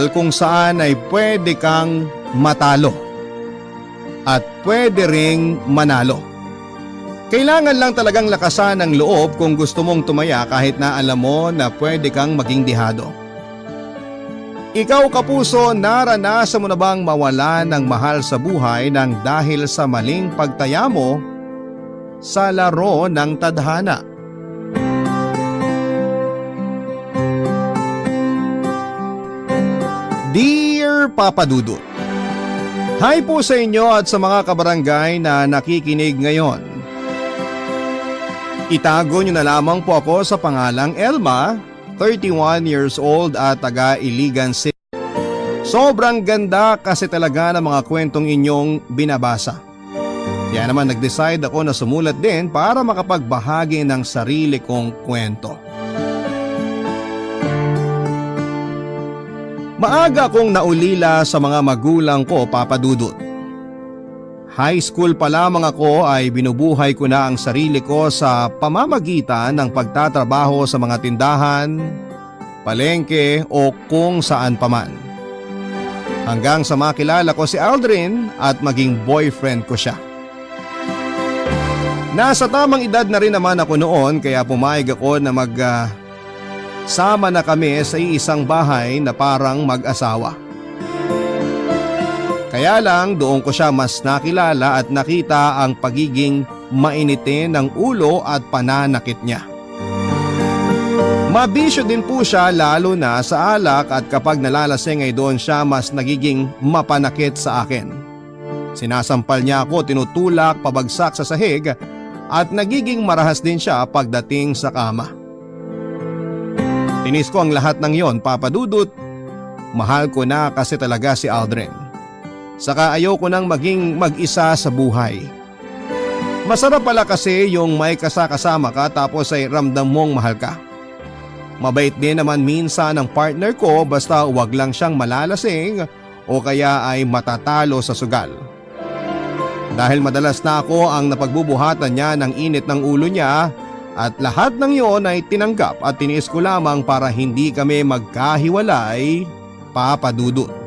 kung saan ay pwede kang matalo at pwede ring manalo. Kailangan lang talagang lakasan ang loob kung gusto mong tumaya kahit na alam mo na pwede kang maging dihado. Ikaw kapuso, naranasan mo na bang mawala ng mahal sa buhay nang dahil sa maling pagtaya mo sa laro ng tadhana? Dear Papa Dudut, hi po sa inyo at sa mga kabarangay na nakikinig ngayon. Itago niyo na lamang po ako sa pangalang Elma, 31 years old at taga Iligan City. Sobrang ganda kasi talaga ng mga kwentong inyong binabasa. Kaya naman nag-decide ako na sumulat din para makapagbahagi ng sarili kong kwento. Maaga akong naulila sa mga magulang ko, Papa Dudut. High school pa lamang ako ay binubuhay ko na ang sarili ko sa pamamagitan ng pagtatrabaho sa mga tindahan, palengke o kung saan paman. Hanggang sa makilala ko si Aldrin at maging boyfriend ko siya. Nasa tamang edad na rin naman ako noon kaya pumayag ako na sama na kami sa isang bahay na parang mag-asawa. Kaya lang doon ko siya mas nakilala at nakita ang pagiging mainitin ng ulo at pananakit niya. Mabisyo din po siya lalo na sa alak at kapag nalalasing ay doon siya mas nagiging mapanakit sa akin. Sinasampal niya ako, tinutulak, pabagsak sa sahig at nagiging marahas din siya pagdating sa kama. Tinis ko ang lahat ng yon, Papa Dudut. Mahal ko na kasi talaga si Aldrin. Saka ayaw ko nang maging mag-isa sa buhay. Masarap pala kasi yung may kasama ka tapos ay ramdam mong mahal ka. Mabait din naman minsan ang partner ko basta huwag lang siyang malalasing o kaya ay matatalo sa sugal. Dahil madalas na ako ang napagbubuhatan niya ng init ng ulo niya, at lahat ng iyon ay tinanggap at tiniis ko lamang para hindi kami magkahiwalay, Papa Dudut.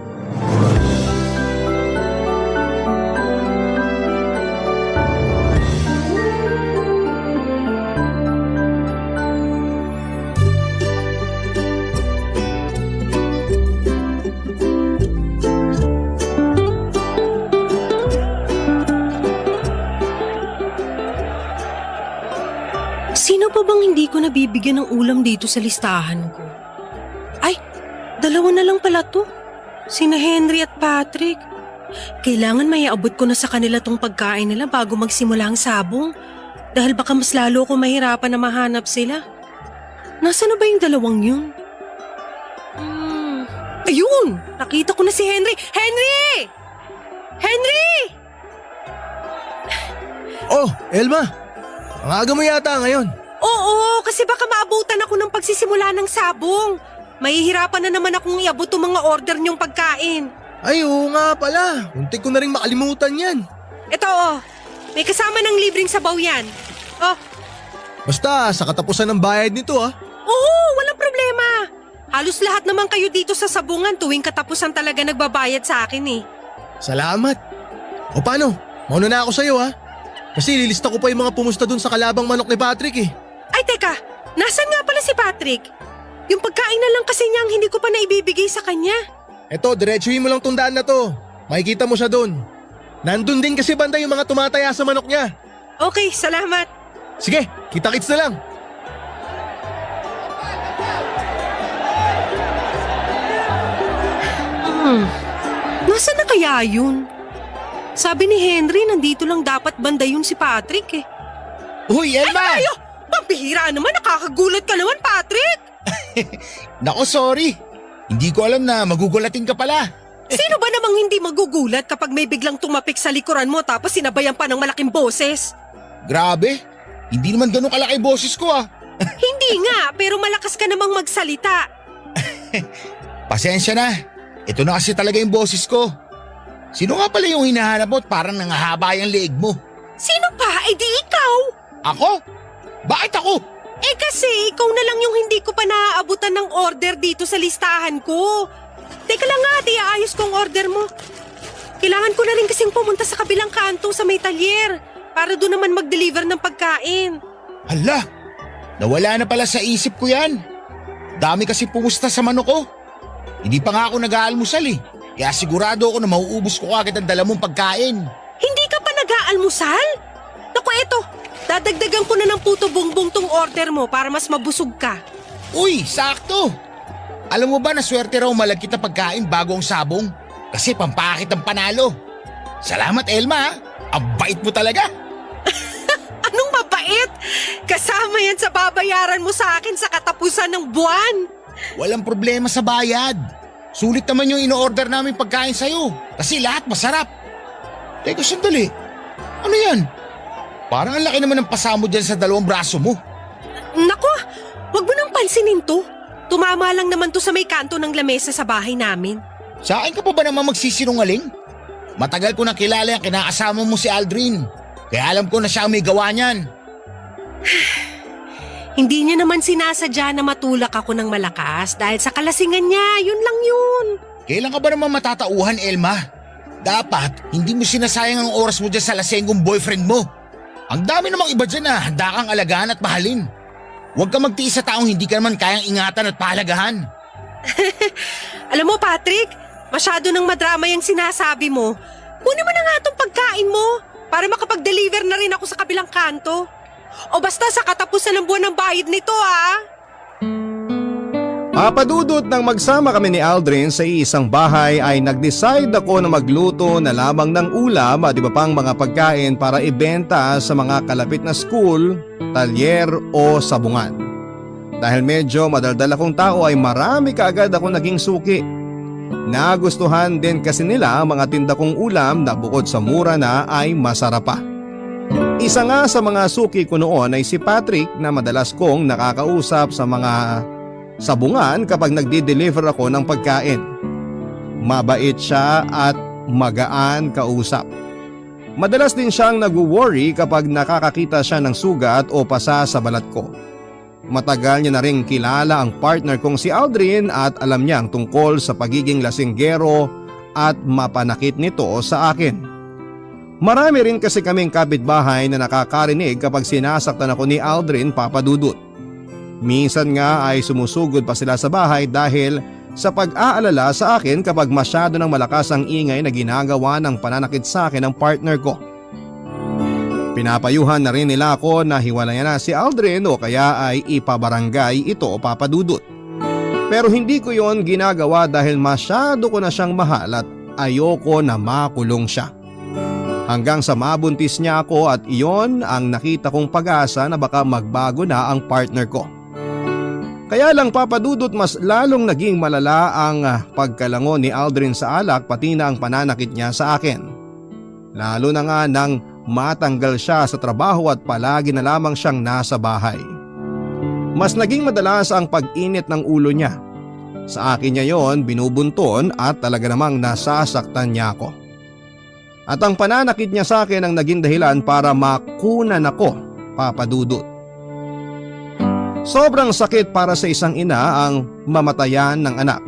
Sino pa bang hindi ko nabibigyan ng ulam dito sa listahan ko? Ay, dalawa na lang pala to. Sina Henry at Patrick. Kailangan may abot ko na sa kanila tong pagkain nila bago magsimula ang sabong. Dahil baka mas lalo ko mahirapan na mahanap sila. Nasaan na ba yung dalawang yun? Ayun! Nakita ko na si Henry! Henry! Henry! Oh, Elma! Ang aga mo yata ngayon. Oo, kasi baka maabutan ako ng pagsisimula ng sabong. Mahihirapan na naman akong iabot ang mga order niyong pagkain. Ay, oo nga pala. Muntik ko na rin makalimutan yan. Ito may kasama ng libreng sabaw yan. Oh, Basta sa katapusan ng bayad nito oo, walang problema. Halos lahat naman kayo dito sa sabungan tuwing katapusan talaga nagbabayad sa akin eh. Salamat. O paano? Mauna na ako sa'yo Kasi lilista ko pa yung mga pumusta dun sa kalabang manok ni Patrick Ay teka, nasan nga pala si Patrick? Yung pagkain na lang kasi niyang hindi ko pa naibibigay sa kanya. Eto, diretsuhin mo lang tong daan na to. Makikita mo siya dun. Nandun din kasi banda yung mga tumataya sa manok niya. Okay, salamat. Sige, kita-kits na lang. Nasaan na kaya yun? Sabi ni Henry, nandito lang dapat banda yun si Patrick eh. Uy, Elma! Ay, pampihira naman, nakakagulat ka naman, Patrick! Nako, sorry. Hindi ko alam na magugulatin ka pala. Sino ba namang hindi magugulat kapag may biglang tumapik sa likuran mo tapos sinabayan pa ng malaking boses? Grabe. Hindi naman ganun kalaki boses ko Hindi nga, pero malakas ka namang magsalita. Pasensya na. Ito na kasi talaga yung boses ko. Sino nga pala yung hinahanap mo at parang nangahaba yung leeg mo? Sino pa? Eh di ikaw! Ako? Bakit ako? Eh kasi ikaw na lang yung hindi ko pa naaabutan ng order dito sa listahan ko. Teka ipaayos ko ang order mo. Kailangan ko na rin kasing pumunta sa kabilang kanto sa may talyer para doon naman mag-deliver ng pagkain. Hala, nawala na pala sa isip ko yan. Dami kasi pumusta sa manok ko. Hindi pa nga ako nag-aalmusal eh. Kaya sigurado ako na mauubos ko agad ang dala mong pagkain. Hindi ka pa nag-aalmusal? Naku, eto, dadagdagan ko na ng puto bongbong tong order mo para mas mabusog ka. Uy, sakto! Alam mo ba na swerte raw malagkit na pagkain bago ang sabong? Kasi pampakit ang panalo. Salamat, Elma. Ang bait mo talaga. Anong mabait? Kasama yan sa babayaran mo sa akin sa katapusan ng buwan. Walang problema sa bayad. Sulit naman yung ino-order namin pagkain sa'yo. Kasi lahat masarap. Teka, sandali. Ano yan? Parang ang laki naman ng pasa mo dyan sa dalawang braso mo. Naku, wag mo nang pansinin to. Tumama lang naman to sa may kanto ng lamesa sa bahay namin. Sa akin ka pa ba naman magsisinungaling? Matagal ko na kilala yung kinakasama mo si Aldrin. Kaya alam ko na siya ang may gawa niyan. Hindi niya naman sinasadya na matulak ako ng malakas dahil sa kalasingan niya, yun lang yun. Kailan ka ba naman matatauhan, Elma? Dapat, hindi mo sinasayang ang oras mo dyan sa lasenggong boyfriend mo. Ang dami namang iba dyan na handa kang alagaan at mahalin. Huwag ka magtiis sa taong hindi ka naman kayang ingatan at pahalagahan. Alam mo, Patrick, masyado nang madrama yung sinasabi mo. Kunin mo na nga itong pagkain mo para makapag-deliver na rin ako sa kabilang kanto. O basta sa katapusan ng buwan ng bayad nito, ha? Papadudot nang magsama kami ni Aldrin sa isang bahay ay nag-decide ako na magluto na lamang ng ulam at iba pang mga pagkain para ibenta sa mga kalapit na school, talyer o sabungan. Dahil medyo madaldal akong tao ay marami kaagad ako naging suki. Nagustuhan din kasi nila ang mga tinda kong ulam na bukod sa mura na ay masarap pa. Isa nga sa mga suki ko noon ay si Patrick na madalas kong nakakausap sa mga sabungan kapag nagdi-deliver ako ng pagkain. Mabait siya at magaan kausap. Madalas din siyang nag-worry kapag nakakakita siya ng sugat o pasa sa balat ko. Matagal niya na rin kilala ang partner kong si Aldrin at alam niya ang tungkol sa pagiging lasinggero at mapanakit nito sa akin. Marami rin kasi kaming kapitbahay na nakakarinig kapag sinasaktan ako ni Aldrin, Papadudot. Minsan nga ay sumusugod pa sila sa bahay dahil sa pag-aalala sa akin kapag masyado ng malakas ang ingay na ginagawa ng pananakit sa akin ng partner ko. Pinapayuhan na rin nila ako na hiwalayan na si Aldrin o kaya ay ipabarangay ito, Papadudot. Pero hindi ko yon ginagawa dahil masyado ko na siyang mahal at ayoko na makulong siya. Hanggang sa mabuntis niya ako at iyon ang nakita kong pag-asa na baka magbago na ang partner ko. Kaya lang, Papadudot, mas lalong naging malala ang pagkalango ni Aldrin sa alak pati na ang pananakit niya sa akin. Lalo na nga nang matanggal siya sa trabaho at palagi na lamang siyang nasa bahay. Mas naging madalas ang pag-init ng ulo niya. Sa akin niya yon binubunton at talaga namang nasasaktan niya ako. At ang pananakit niya sa akin ang naging dahilan para makunan ako, Papadudot. Sobrang sakit para sa isang ina ang mamatayan ng anak.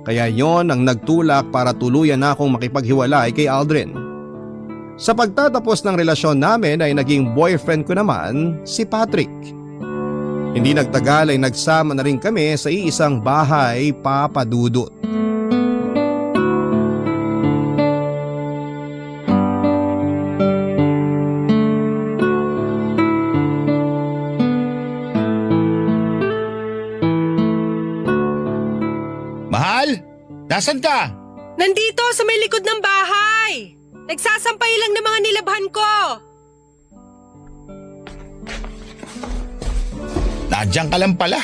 Kaya yon ang nagtulak para tuluyan na akong makipaghiwalay kay Aldrin. Sa pagtatapos ng relasyon namin ay naging boyfriend ko naman si Patrick. Hindi nagtagal ay nagsama na rin kami sa iisang bahay, Papadudot. Mahal, nasan ka? Nandito sa may likod ng bahay. Nagsasampay lang ng mga nilabhan ko. Nandiyan ka lang pala.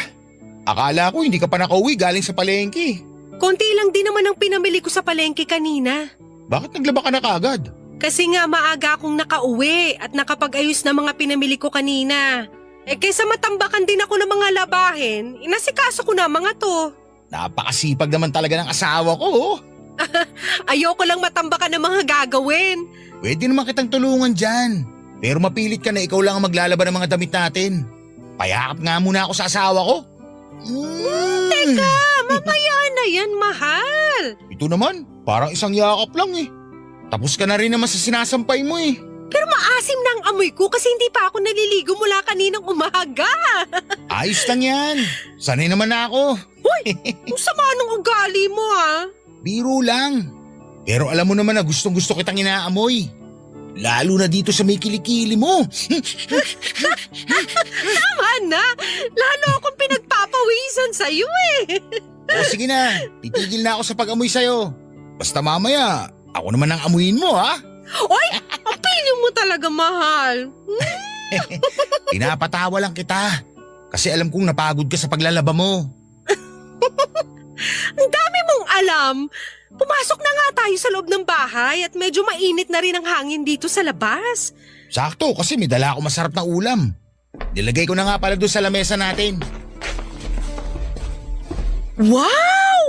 Akala ko hindi ka pa nakauwi galing sa palengke. Konti lang din naman ang pinamili ko sa palengke kanina. Bakit naglaba ka na kaagad? Kasi nga maaga akong nakauwi at nakapag-ayos na mga pinamili ko kanina. Kaysa matambakan din ako ng mga labahin, inasikaso ko na mga to. Napakasipag naman talaga ng asawa ko. Ayoko lang matambakan ng mga gagawin. Pwede naman kitang tulungan dyan. Pero mapilit ka na ikaw lang ang maglalaban ng mga damit natin. Payakap nga muna ako sa asawa ko. Teka, mamaya na yan, mahal. Ito naman, parang isang yakap lang eh. Tapos ka na rin naman sa sinasampay mo eh. Pero maasim na ang amoy ko kasi hindi pa ako naliligo mula kaninang umaga. Ayos lang yan. Sanay naman na ako. Ang sama ng ugali mo Biro lang. Pero alam mo naman na gustong-gusto kitang inaamoy. Lalo na dito sa may kilikili mo. Tama na, lalo akong pinagpapawisan sa'yo O sige na, titigil na ako sa pag-amoy sa'yo. Basta mamaya, ako naman ang amuyin mo ha. Oy, ang piling mo talaga, mahal. Pinapatawa lang kita. Kasi alam kong napagod ka sa paglalaba mo. Ang dami mong alam. Pumasok na nga tayo sa loob ng bahay at medyo mainit na rin ang hangin dito sa labas. Sakto kasi may dala ako masarap na ulam. Nilagay ko na nga pala doon sa lamesa natin. Wow!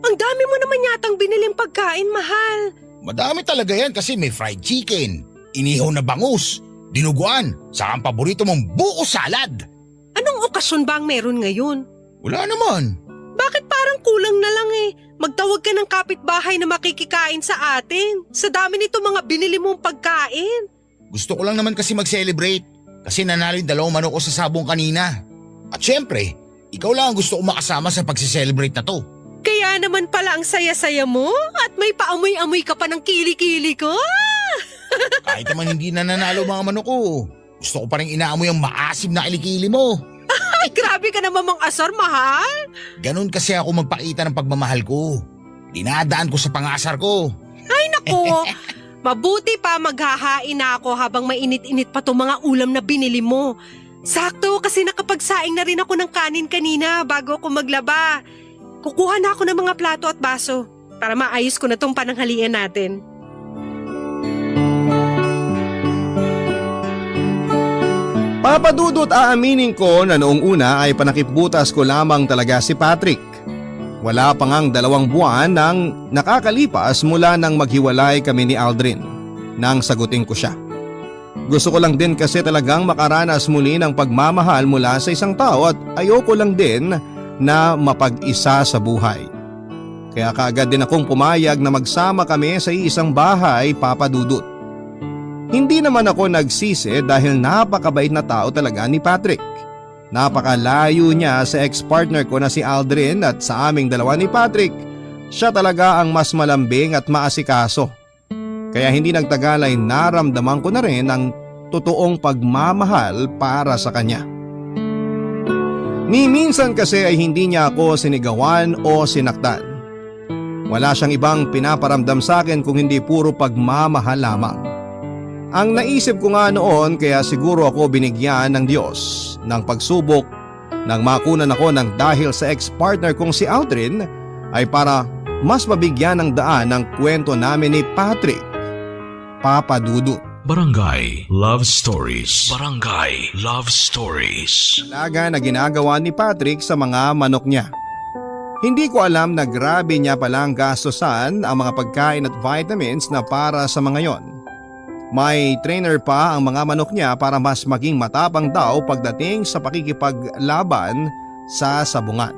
Ang dami mo naman yatang biniling pagkain, mahal. Madami talaga yan kasi may fried chicken, inihaw na bangus, dinuguan, saka ang paborito mong buko salad. Anong okasyon ba ang meron ngayon? Wala naman. Bakit parang kulang na lang Magtawag ka ng kapitbahay na makikikain sa atin. Sa dami nito mga binili mong pagkain. Gusto ko lang naman kasi mag-celebrate kasi nanalo yung 2 manok ko sa sabong kanina. At syempre, ikaw lang ang gusto ko makasama sa pagsi-celebrate na to. Kaya naman pala ang saya-saya mo at may paamoy-amoy ka pa ng kili-kili ko. Kahit naman hindi na nanalo mga manok ko, gusto ko pa rin inaamoy ang maasim na kilikili mo. Ay, grabe ka naman mang asar, mahal. Ganon kasi ako magpakita ng pagmamahal ko. Dinadaan ko sa pangasar ko. Ay, naku. Mabuti pa maghahain na ako habang mainit-init pa itong mga ulam na binili mo. Sakto kasi nakapagsaing na rin ako ng kanin kanina bago ako maglaba. Kukuha na ako ng mga plato at baso para maayos ko na itong pananghalian natin. Papadudot aaminin ko na noong una ay panakipbutas ko lamang talaga si Patrick. Wala pa ngang 2 buwan nang nakakalipas mula nang maghiwalay kami ni Aldrin nang sagutin ko siya. Gusto ko lang din kasi talagang makaranas muli ng pagmamahal mula sa isang tao at ayoko lang din na mapag-isa sa buhay. Kaya kaagad din akong pumayag na magsama kami sa isang bahay, Papadudot. Hindi naman ako nagsisi dahil napakabait na tao talaga ni Patrick. Napakalayo niya sa ex-partner ko na si Aldrin at sa aming dalawa ni Patrick, siya talaga ang mas malambing at maasikaso. Kaya hindi nagtagal ay naramdaman ko na rin ang totoong pagmamahal para sa kanya. Ni minsan kasi ay hindi niya ako sinigawan o sinaktan. Wala siyang ibang pinaparamdam sa akin kung hindi puro pagmamahal lamang. Ang naisip ko nga noon kaya siguro ako binigyan ng Diyos ng pagsubok nang makunan ako ng dahil sa ex-partner kong si Aldrin ay para mas mabigyan ng daan ang kwento namin ni Patrick, Papadudot. Barangay Love Stories. Barangay Love Stories. Alaga na ginagawa ni Patrick sa mga manok niya. Hindi ko alam na grabe niya palang gastusan ang mga pagkain at vitamins na para sa mga yon. May trainer pa ang mga manok niya para mas maging matapang daw pagdating sa pakikipaglaban sa sabungan.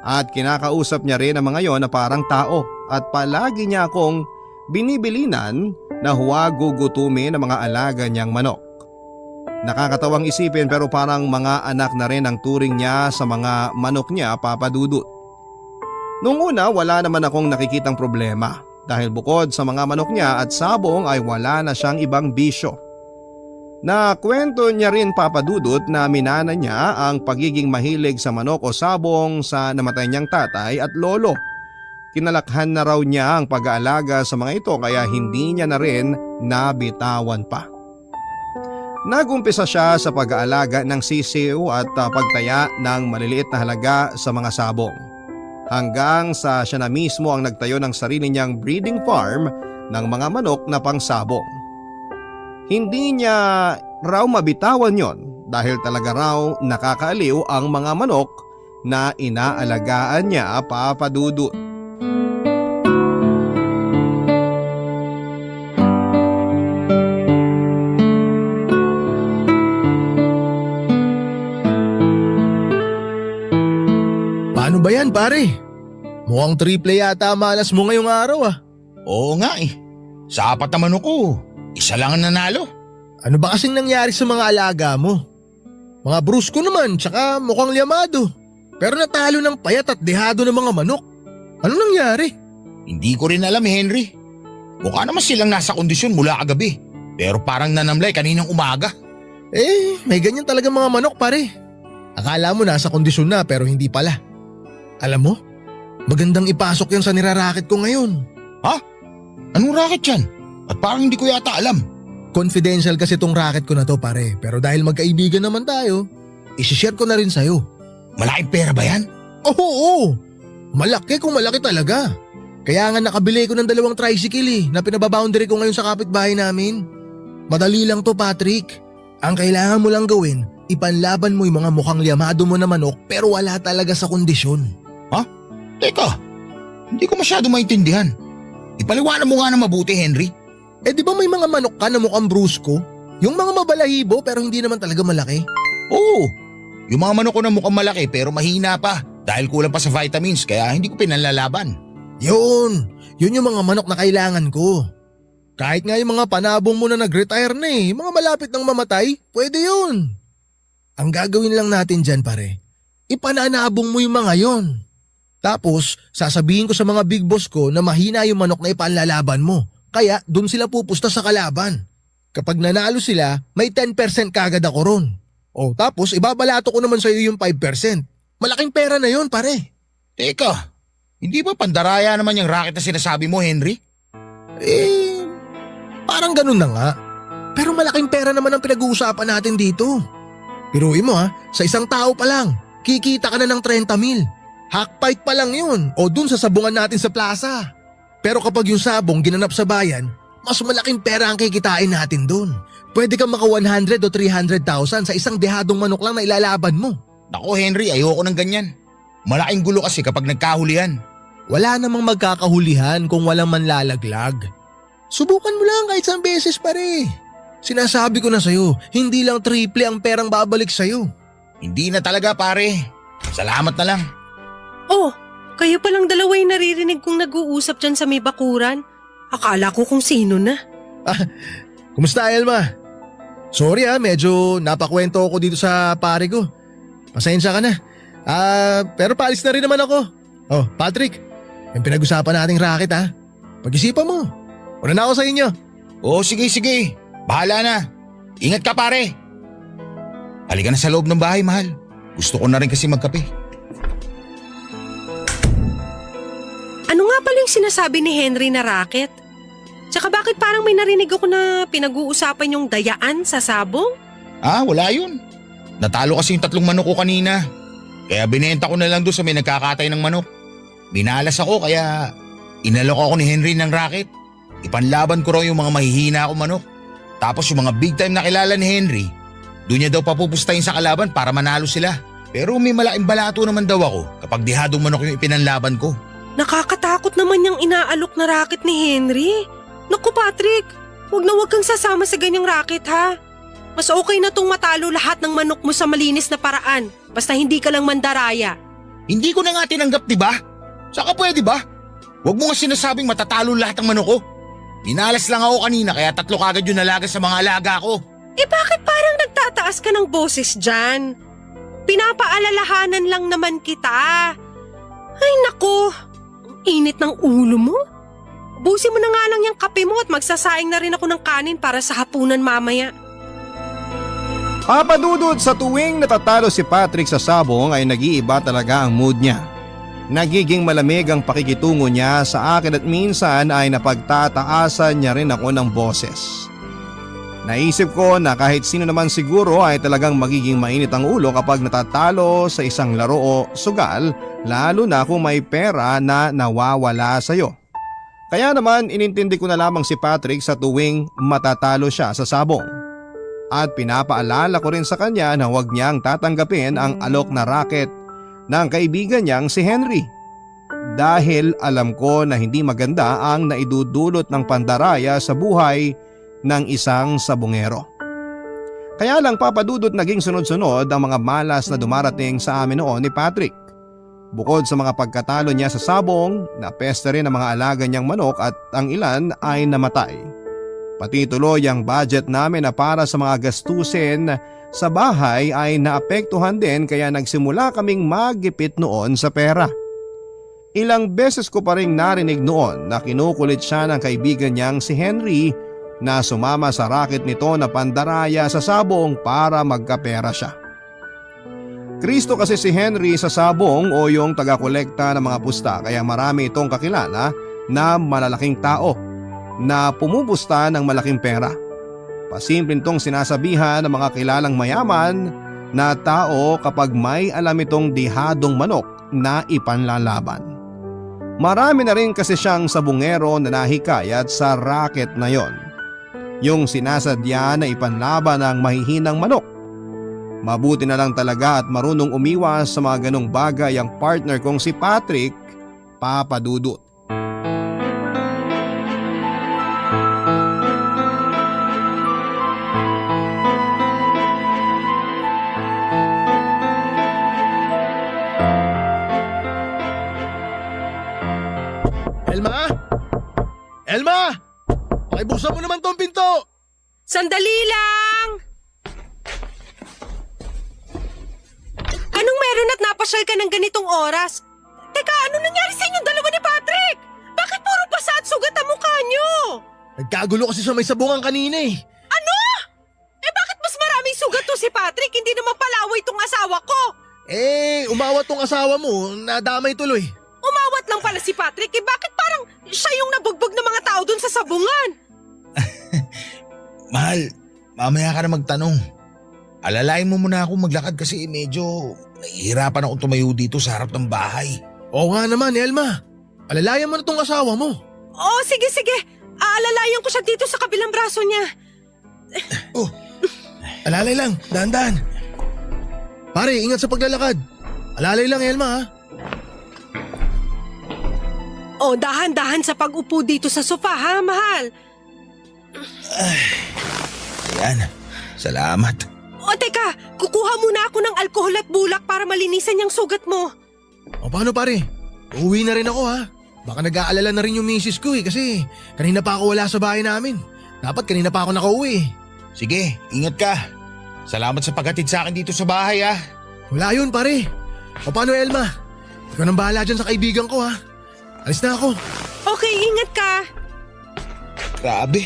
At kinakausap niya rin ang mga yon na parang tao at palagi niya akong binibilinan na huwag gugutumin ang mga alaga niyang manok. Nakakatawang isipin pero parang mga anak na rin ang turing niya sa mga manok niya, Papadudot. Noong una wala naman akong nakikitang problema. Dahil bukod sa mga manok niya at sabong ay wala na siyang ibang bisyo. Nakwento niya rin, Papadudot, na minana niya ang pagiging mahilig sa manok o sabong sa namatay niyang tatay at lolo. Kinalakhan na raw niya ang pag-aalaga sa mga ito kaya hindi niya na rin nabitawan pa. Nagumpisa siya sa pag-aalaga ng sisiw at pagtaya ng maliliit na halaga sa mga sabong. Hanggang sa siya na mismo ang nagtayo ng sarili niyang breeding farm ng mga manok na pangsabong. Hindi niya raw mabitawan yon dahil talaga raw nakakaaliw ang mga manok na inaalagaan niya, Papadudot. Paano ba yan, pare, mukhang triple yata malas mo ngayong araw ah. Oo nga eh. Sa 4 na manok ko, isa lang ang nanalo. Ano ba kasing nangyari sa mga alaga mo? Mga brusko naman, tsaka mukhang liamado. Pero natalo ng payat at dehado ng mga manok. Ano nangyari? Hindi ko rin alam, Henry. Mukha naman silang nasa kondisyon mula kagabi. Pero parang nanamlay kaninang umaga. May ganyan talaga mga manok pare. Akala mo nasa kondisyon na pero hindi pala. Alam mo, magandang ipasok yan sa nirarakit ko ngayon. Anong racket yan? At parang hindi ko yata alam. Confidential kasi tong racket ko na to pare. Pero dahil magkaibigan naman tayo, isishare ko na rin sa'yo. Malaking pera ba yan? Oo. Malaki kung malaki talaga. Kaya nga nakabili ko ng 2 tricycle na pinababoundary ko ngayon sa kapitbahay namin. Madali lang to Patrick. Ang kailangan mo lang gawin, ipanlaban mo yung mga mukhang liamado mo na manok pero wala talaga sa kondisyon. Teka, hindi ko masyado maintindihan. Ipaliwanag mo nga na mabuti, Henry. Di ba may mga manok ka na mukhang brusko? Yung mga mabalahibo pero hindi naman talaga malaki? Oo, yung mga manok ko na mukhang malaki pero mahina pa dahil kulang pa sa vitamins kaya hindi ko pinanlalaban. Yun yung mga manok na kailangan ko. Kahit nga yung mga panabong mo na nag-retire na mga malapit ng mamatay, pwede yun. Ang gagawin lang natin dyan pare, ipananabong mo yung mga yon. Tapos sasabihin ko sa mga big boss ko na mahina yung manok na ipanlalaban mo, kaya dun sila pupusta sa kalaban. Kapag nanalo sila, may 10% kagad ako ron. Tapos ibabalato ko naman sa iyo yung 5%. Malaking pera na yon pare. Teka, hindi ba pandaraya naman yung racket na sinasabi mo, Henry? Parang ganun na nga. Pero malaking pera naman ang pinag-uusapan natin dito. Piruin mo sa isang tao pa lang, kikita ka na ng 30,000. Hackfight pa lang yun o dun sa sabungan natin sa plaza. Pero kapag yung sabong ginanap sa bayan, mas malaking pera ang kikitain natin dun. Pwede kang maka 100 o 300,000 sa isang dehadong manok lang na ilalaban mo. Nako Henry, ayoko ng ganyan. Malaking gulo kasi kapag nagkahulihan. Wala namang magkakahulihan kung walang manlalaglag. Subukan mo lang kahit isang beses pare. Sinasabi ko na sa'yo, hindi lang triple ang perang babalik sa'yo. Hindi na talaga pare. Salamat na lang. Kayo palang dalawa yung naririnig kong nag-uusap dyan sa may bakuran. Akala ko kung sino na. Kumusta Elma? Sorry medyo napakwento ako dito sa pare ko. Pasensya ka na. Pero paalis na rin naman ako. Patrick, yung pinag-usapan nating racket pag-isipan mo. Una na ako sa inyo. Sige. Bahala na. Ingat ka pare. Halika na sa loob ng bahay, mahal. Gusto ko na rin kasi magkape. Ano nga pala yung sinasabi ni Henry na racket? Tsaka bakit parang may narinig ako na pinag-uusapan yung dayaan sa sabong? Wala yun. Natalo kasi yung 3 manok ko kanina. Kaya binenta ko na lang doon sa may nagkakatay ng manok. Binalas ako kaya inalok ako ni Henry ng racket. Ipanlaban ko raw yung mga mahihina akong manok. Tapos yung mga big time na kilala ni Henry, doon niya daw papupustahin sa kalaban para manalo sila. Pero may malaking balato naman daw ako kapag dihadong manok yung ipinanlaban ko. Nakakatakot naman yung inaalok na racket ni Henry. Naku Patrick, huwag kang sasama sa ganyang racket ha. Mas okay na tong matalo lahat ng manok mo sa malinis na paraan. Basta hindi ka lang mandaraya. Hindi ko na nga tinanggap, diba? Saka pwede ba? Huwag mo nga sinasabing matatalo lahat ng manok ko. Minalas lang ako kanina kaya 3 kagad yung nalaga sa mga alaga ko. Bakit parang nagtataas ka ng boses dyan? Pinapaalalahanan lang naman kita. Ay naku, init ng ulo mo. Busin mo na nga lang yung kape mo at magsasaing na rin ako ng kanin para sa hapunan mamaya. Papadudod, sa tuwing natatalo si Patrick sa sabong ay nag-iiba talaga ang mood niya. Nagiging malamig ang pakikitungo niya sa akin at minsan ay napagtataasan niya rin ako ng boses. Naisip ko na kahit sino naman siguro ay talagang magiging mainit ang ulo kapag natatalo sa isang laro o sugal, lalo na kung may pera na nawawala sa'yo. Kaya naman inintindi ko na lamang si Patrick sa tuwing matatalo siya sa sabong. At pinapaalala ko rin sa kanya na huwag niyang tatanggapin ang alok na racket ng kaibigan niyang si Henry. Dahil alam ko na hindi maganda ang naidudulot ng pandaraya sa buhay ng isang sabongero. Kaya lang papadudot naging sunod-sunod ang mga malas na dumarating sa amin noon ni Patrick. Bukod sa mga pagkatalo niya sa sabong, napeste rin ang mga alaga niyang manok at ang ilan ay namatay. Pati tuloy ang budget namin na para sa mga gastusin sa bahay ay naapektuhan din kaya nagsimula kaming maggipit noon sa pera. Ilang beses ko pa rin narinig noon na kinukulit siya ng kaibigan niyang si Henry na sumama sa racket nito na pandaraya sa sabong para magkapera siya. Kristo kasi si Henry sa sabong o yung taga-kolekta ng mga pusta kaya marami itong kakilala na malalaking tao na pumupusta ng malaking pera. Pasimpleng tong sinasabihan ng mga kilalang mayaman na tao kapag may alam itong dihadong manok na ipanlalaban. Marami na rin kasi siyang sabungero na nahikayat sa racket na yon. Yung sinasadya na ipanlaban ang mahihinang manok. Mabuti na lang talaga at marunong umiwas sa mga ganong bagay ang partner kong si Patrick, Papa Dudut. Elma? Elma! Pakibuksan mo naman tong pinto! Sandali lang! Anong meron at napasyal ka ng ganitong oras? Teka, ano nangyari sa inyong dalawa ni Patrick? Bakit puro basa at sugat ang mukha niyo? Nagkagulo kasi sa may sabungan kanina eh. Ano? Eh bakit mas maraming sugat to si Patrick? Hindi naman palaway tong asawa ko. Umawat tong asawa mo, nadamay tuloy. Umawat lang pala si Patrick. Eh bakit parang siya yung nabugbog ng mga tao dun sa sabungan? Mahal, mamaya ka na magtanong. Alalayan mo muna ako maglakad kasi medyo nahihirapan akong tumayo dito sa harap ng bahay. Oo nga naman, Elma. Alalayan mo na tong asawa mo. Oh, sige. Aalalayan ko siya dito sa kabilang braso niya. Alalay lang, dahan-dahan. Pare, ingat sa paglalakad. Alalay lang, Elma ha. Oh, dahan-dahan sa pag-upo dito sa sofa ha, mahal. Ayan, salamat. O teka, kukuha muna ako ng alkohol at bulak para malinisan yung sugat mo. O paano pare? Uuwi na rin ako ha. Baka nag-aalala na rin yung misis ko kasi kanina pa ako wala sa bahay namin. Dapat kanina pa ako nakauwi. Sige, ingat ka. Salamat sa paghatid sa akin dito sa bahay ah. Wala yun pare. O paano Elma? Ikaw nang bahala dyan sa kaibigan ko ha. Alis na ako. Okay, ingat ka. Grabe,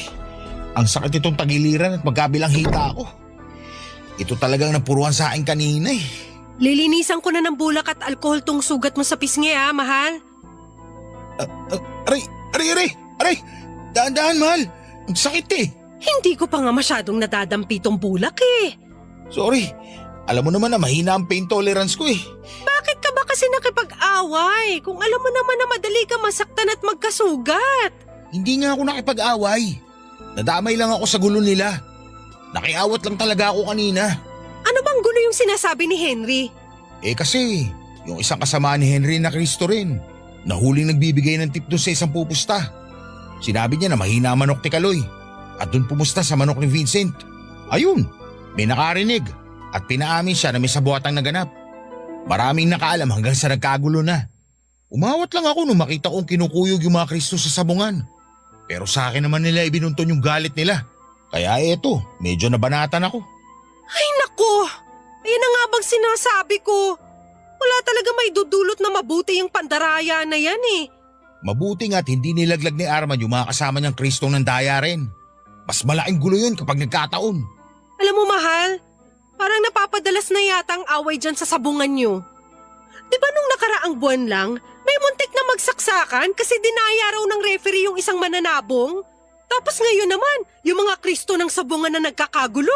ang sakit itong tagiliran at magkabilang hita ako. Ito talagang napuruan sa akin kanina eh. Lilinisan ko na ng bulak at alkohol tong sugat mo sa pisngi ha, mahal. Aray! Dahan-dahan, mahal. Ang sakit eh. Hindi ko pa nga masyadong nadadampi tong bulak eh. Sorry, alam mo naman na mahina ang pain tolerance ko eh. Bakit ka ba kasi nakipag-away? Kung alam mo naman na madali ka masaktan at magkasugat. Hindi nga ako nakipag-away. Nadamay lang ako sa gulo nila. Nakiawat lang talaga ako kanina. Ano bang gulo yung sinasabi ni Henry? Eh kasi, yung isang kasama ni Henry na Cristo rin, nahuling nagbibigay ng tip doon sa isang pupusta. Sinabi niya na mahina ang manok ni Kaloy at doon pumusta sa manok ni Vincent. Ayun, may nakarinig at pinaamin siya na may sabuatang naganap. Maraming nakaalam hanggang sa nagkagulo na. Umawat lang ako nung makita kong kinukuyog yung mga Kristo sa sabungan. Pero sa akin naman nila ibinunton yung galit nila. Kaya eto, medyo nabanatan ako. Ay nako, ayan na nga bang sinasabi ko. Wala talaga may dudulot na mabuti yung pandaraya na yan eh. Mabuti nga't hindi nilaglag ni Arman yung mga kasama niyang Kristong ng daya rin. Mas malaking gulo yun kapag nagkataon. Alam mo mahal, parang napapadalas na yata ang away dyan sa sabungan nyo. Di ba nung nakaraang buwan lang, may muntik na magsaksakan kasi dinaya raw ng referee yung isang mananabong? Tapos ngayon naman, yung mga Kristo ng sabungan na nagkakagulo.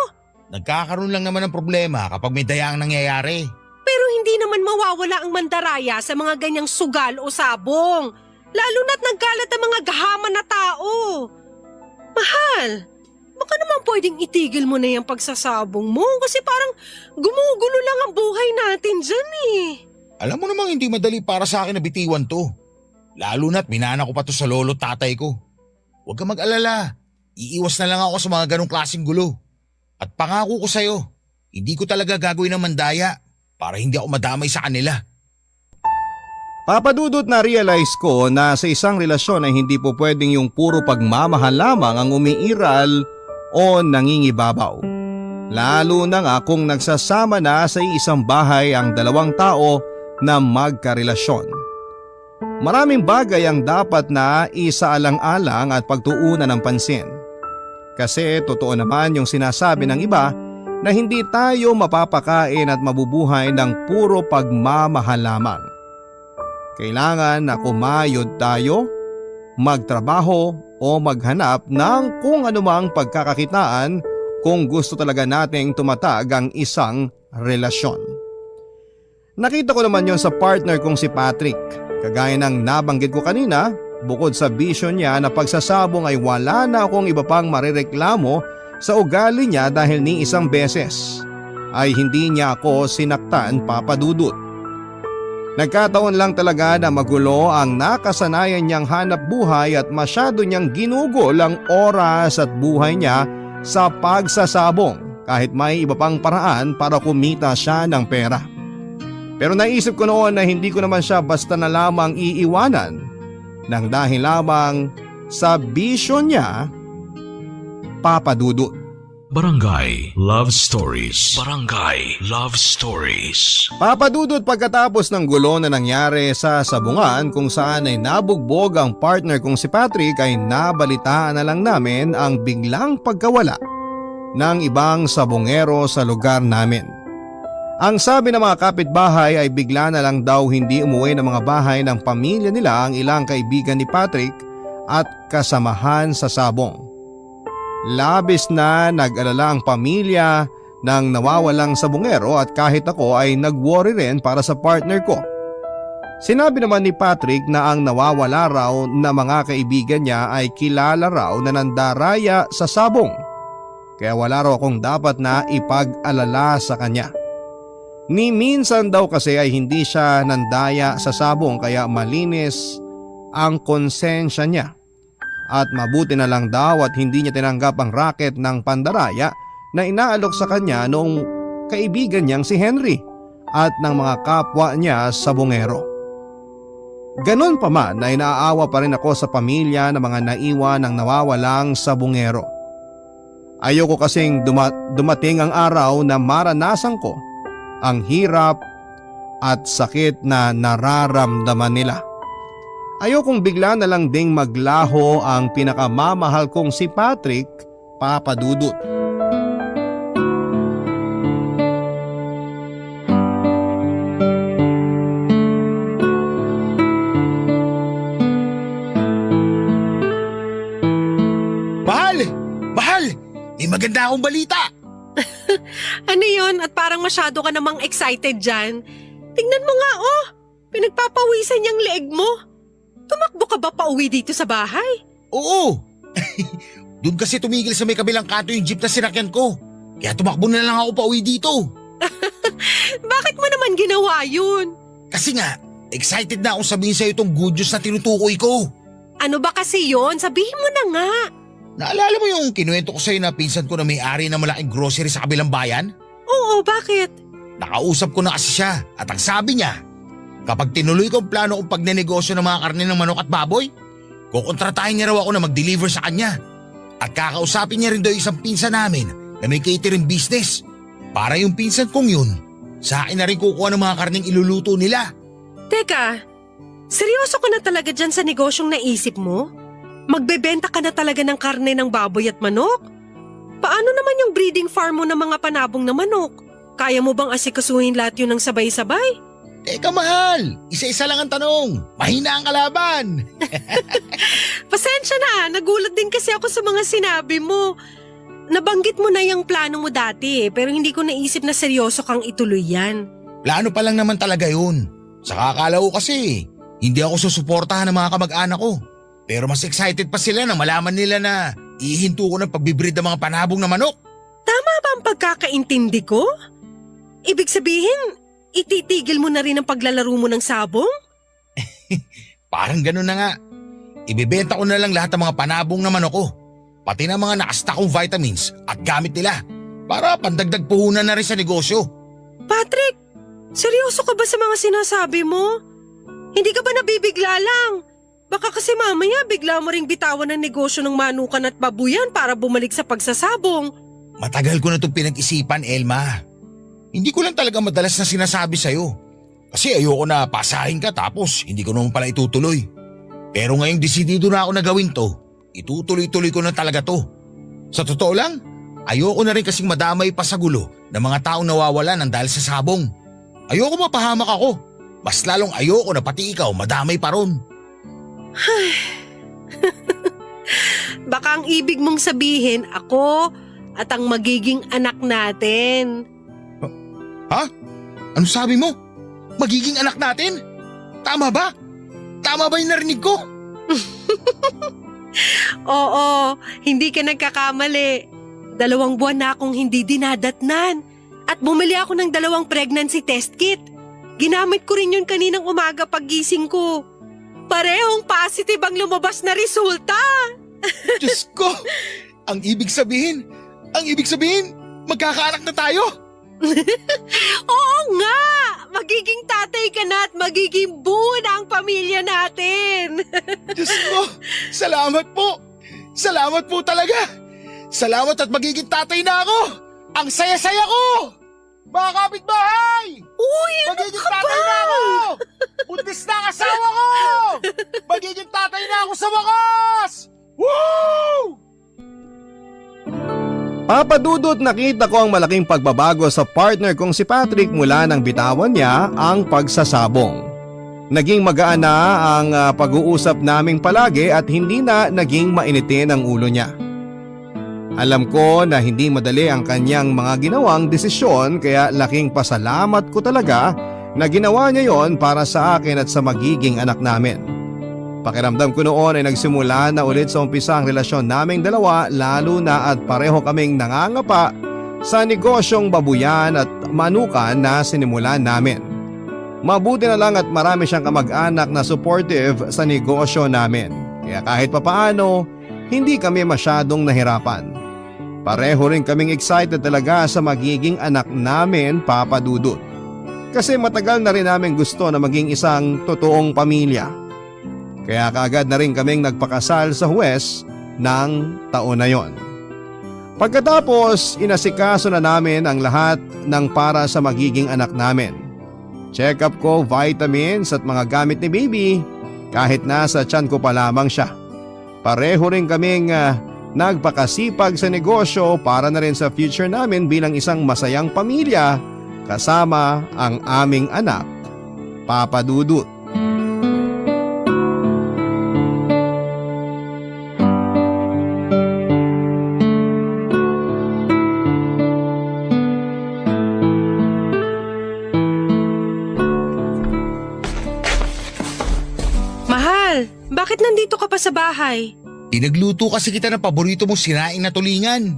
Nagkakaroon lang naman ng problema kapag may dayaang nangyayari. Pero hindi naman mawawala ang mandaraya sa mga ganyang sugal o sabong. Lalo na't nagkalat ang mga gahaman na tao. Mahal, baka naman pwedeng itigil mo na yung pagsasabong mo kasi parang gumugulo lang ang buhay natin dyan eh. Alam mo namang hindi madali para sa akin na bitiwan to. Lalo na't minana ko pa to sa lolo tatay ko. Huwag ka mag-alala. Iiwas na lang ako sa mga ganong klaseng gulo. At pangako ko sa'yo, hindi ko talaga gagawin ng mandaya para hindi ako madamay sa kanila. Papadudot na realize ko na sa isang relasyon ay hindi po pwedeng yung puro pagmamahal lamang ang umiiral o nangingibabaw. Lalo na nga kung nagsasama na sa isang bahay ang dalawang tao na magkarelasyon. Maraming bagay ang dapat na isaalang-alang at pagtuunan ng pansin. Kasi totoo naman yung sinasabi ng iba na hindi tayo mapapakain at mabubuhay ng puro pagmamahal lamang. Kailangan na kumayod tayo, magtrabaho o maghanap ng kung anumang pagkakakitaan kung gusto talaga nating tumatag ang isang relasyon. Nakita ko naman yon sa partner kong si Patrick. Kagaya ng nabanggit ko kanina, bukod sa vision niya na pagsasabong ay wala na akong iba pang marireklamo sa ugali niya dahil ni isang beses ay hindi niya ako sinaktan, papadudot. Nagkataon lang talaga na magulo ang nakasanayan niyang hanap buhay at masyado niyang ginugol ang oras at buhay niya sa pagsasabong kahit may iba pang paraan para kumita siya ng pera. Pero naisip ko noon na hindi ko naman siya basta na lamang iiwanan nang dahil lamang sa bisyo niya, papadudot. Barangay Love Stories. Barangay Love Stories. Papadudot pagkatapos ng gulo na nangyari sa sabungan kung saan ay nabugbog ang partner kong si Patrick ay nabalitaan na lang namin ang biglang pagkawala ng ibang sabungero sa lugar namin. Ang sabi ng mga kapitbahay ay bigla na lang daw hindi umuwi ng mga bahay ng pamilya nila ang ilang kaibigan ni Patrick at kasamahan sa sabong. Labis na nag-alala ang pamilya ng nawawalang sabungero at kahit ako ay nag-worry rin para sa partner ko. Sinabi naman ni Patrick na ang nawawala raw na mga kaibigan niya ay kilala raw na nandaraya sa sabong. Kaya wala raw akong dapat na ipag-alala sa kanya. Ni minsan daw kasi ay hindi siya nandaya sa sabong kaya malinis ang konsensya niya. At mabuti na lang daw at hindi niya tinanggap ang racket ng pandaraya na inaalok sa kanya noong kaibigan niyang si Henry at ng mga kapwa niya sa bungero. Ganon pa man ay naaawa pa rin ako sa pamilya ng mga naiwan ng nawawalang sabungero. Ayoko kasing dumating ang araw na maranasan ko ang hirap at sakit na nararamdaman nila. Ayokong bigla na lang ding maglaho ang pinakamamahal kong si Patrick, papadudot. Mahal! Mahal! May maganda akong balita! Ano yon? At parang masyado ka namang excited dyan. Tingnan mo nga pinagpapawisan niyang leeg mo. Tumakbo ka ba pauwi dito sa bahay? Oo! Doon kasi tumigil sa may kabilang kanto yung jeep na sinakyan ko. Kaya tumakbo na lang ako pauwi dito. Bakit mo naman ginawa yun? Kasi nga, excited na akong sabihin sa'yo itong good news na tinutukoy ko. Ano ba kasi yon? Sabihin mo na nga. Naalala mo yung kinuwento ko sa'yo na pinsan ko na may-ari ng malaking grocery sa kabilang bayan? Oo, bakit? Nakausap ko na kasi siya at ang sabi niya, kapag tinuloy ko ang plano kong pagnenegosyo ng mga karne ng manok at baboy, kukontratahin niya raw ako na mag-deliver sa kanya. At kakausapin niya rin daw isang pinsan namin na may catering business. Para yung pinsan kong yun, sa akin na rin kukuha ng mga karneng iluluto nila. Teka, seryoso ka na talaga dyan sa negosyong naisip mo? Magbebenta ka na talaga ng karne ng baboy at manok? Paano naman yung breeding farm mo ng mga panabong na manok? Kaya mo bang asikasuhin lahat yun ng sabay-sabay? Teka mahal, isa-isa lang ang tanong. Mahina ang kalaban. Pasensya na, nagulat din kasi ako sa mga sinabi mo. Nabanggit mo na yung plano mo dati pero hindi ko naisip na seryoso kang ituloy yan. Plano pa lang naman talaga yun. Saka akala ko kasi, hindi ako susuportahan ng mga kamag-anak ko. Pero mas excited pa sila na malaman nila na ihinto ko ng pagbibreed ng mga panabong na manok. Tama ba ang pagkakaintindi ko? Ibig sabihin, ititigil mo na rin ang paglalaro mo ng sabong? Parang ganun na nga. Ibebenta ko na lang lahat ng mga panabong na manok ko. Pati na mga nakastakong vitamins at gamit nila. Para pandagdag puhunan na rin sa negosyo. Patrick, seryoso ka ba sa mga sinasabi mo? Hindi ka ba nabibigla lang? Baka kasi mamaya bigla mo ring bitawan ng negosyo ng manukan at babuyan para bumalik sa pagsasabong. Matagal ko na itong pinag-isipan, Elma. Hindi ko lang talaga madalas na sinasabi sa'yo. Kasi ayoko na pasahin ka tapos hindi ko naman pala itutuloy. Pero ngayong desidido na ako na gawin to, itutuloy-tuloy ko na talaga to. Sa totoo lang, ayoko na rin kasing madamay pa sa gulo ng mga taong nawawala ng dahil sa sabong. Ayoko mapahamak ako. Mas lalong ayoko na pati ikaw madamay pa ron. Baka ang ibig mong sabihin ako at ang magiging anak natin. Ha? Ano sabi mo? Magiging anak natin? Tama ba? Tama ba yung narinig ko? Oo, hindi ka nagkakamali. 2 buwan na akong hindi dinadatnan. At bumili ako ng 2 pregnancy test kit. Ginamit ko rin yun kaninang umaga paggising ko. Parehong positive ang lumabas na resulta. Diyos ko! Ang ibig sabihin, magkakaanak na tayo? Oo nga! Magiging tatay ka na at magiging buo na ang pamilya natin. Diyos ko! Salamat po! Salamat po talaga! Salamat at magiging tatay na ako! Ang saya-saya ko! Mga kapitbahay! Uy, Magiging tatay na ako! Buntis na ang asawa ko! Magiging tatay na ako sa wakas! Woo! Papa Dudut, nakita ko ang malaking pagbabago sa partner kong si Patrick mula nang bitawan niya ang pagsasabong. Naging magaan na ang pag-uusap naming palagi at hindi na naging mainitin ang ulo niya. Alam ko na hindi madali ang kanyang mga ginawang desisyon kaya laking pasalamat ko talaga na ginawa niya yon para sa akin at sa magiging anak namin. Pakiramdam ko noon ay nagsimula na ulit sa umpisa ang relasyon naming dalawa lalo na at pareho kaming nangangapa sa negosyong babuyan at manukan na sinimulan namin. Mabuti na lang at marami siyang kamag-anak na supportive sa negosyo namin. Kaya kahit papaano, hindi kami masyadong nahirapan. Pareho rin kaming excited talaga sa magiging anak namin, Papa Dudut. Kasi matagal na rin namin gusto na maging isang totoong pamilya. Kaya kaagad na rin kaming nagpakasal sa Huwes ng taon na yon. Pagkatapos, inasikaso na namin ang lahat ng para sa magiging anak namin. Check up ko, vitamins at mga gamit ni baby kahit nasa tiyan ko pa lamang siya. Pareho rin kaming nagpakasipag sa negosyo para na rin sa future namin bilang isang masayang pamilya kasama ang aming anak, Papa Dudut. Mahal, bakit nandito ka pa sa bahay? Pinagluto kasi kita ng paborito mong sinaing na tulingan.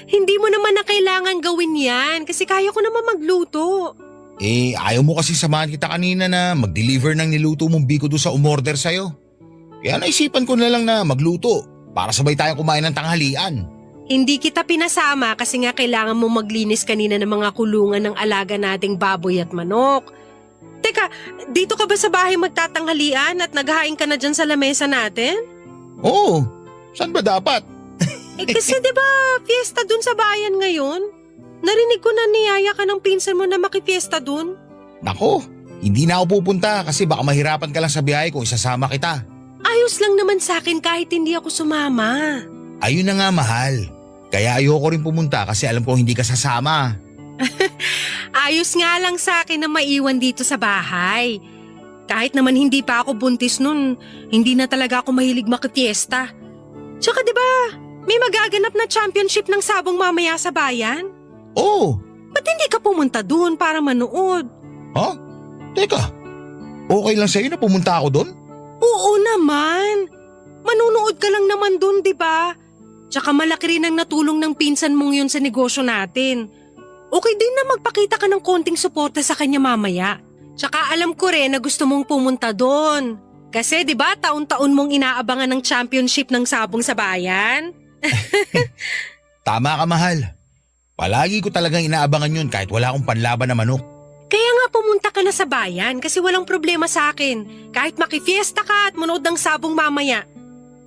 Hindi mo naman na kailangan gawin yan kasi kaya ko naman magluto. Ayaw mo kasi samahan kita kanina na mag-deliver ng niluto mong biko doon sa umorder sa'yo. Kaya naisipan ko na lang na magluto para sabay tayong kumain ng tanghalian. Hindi kita pinasama kasi nga kailangan mo maglinis kanina ng mga kulungan ng alaga nating baboy at manok. Teka, dito ka ba sa bahay magtatanghalian at naghahain ka na dyan sa lamesa natin? Oo, saan ba dapat? Kasi 'di ba fiesta dun sa bayan ngayon? Narinig ko na niyaya ka ng pinsan mo na makipiesta dun. Nako, hindi na ako pupunta kasi baka mahirapan ka lang sa biyahe kung isasama kita. Ayos lang naman sa akin kahit hindi ako sumama. Ayun na nga mahal. Kaya ayoko rin pumunta kasi alam ko hindi ka sasama. Ayos nga lang sa akin na maiwan dito sa bahay. Kahit naman hindi pa ako buntis nun, hindi na talaga ako mahilig makipiesta. Tsaka 'di ba, may magaganap na championship ng sabong mamaya sa bayan? Oo. Ba't hindi ka pumunta dun para manood? Ha? Teka, okay lang sa'yo na pumunta ako doon? Oo naman. Manunood ka lang naman dun, di ba? Tsaka malaki rin ang natulong ng pinsan mong yun sa negosyo natin. Okay din na magpakita ka ng konting suporta sa kanya mamaya. Tsaka alam ko rin na gusto mong pumunta doon. Kasi di ba taon-taon mong inaabangan ng championship ng sabong sa bayan? Tama ka mahal. Palagi ko talagang inaabangan yun kahit wala akong panlaban na manok. Kaya nga pumunta ka na sa bayan kasi walang problema sa akin. Kahit makifiesta ka at manood ng sabong mamaya.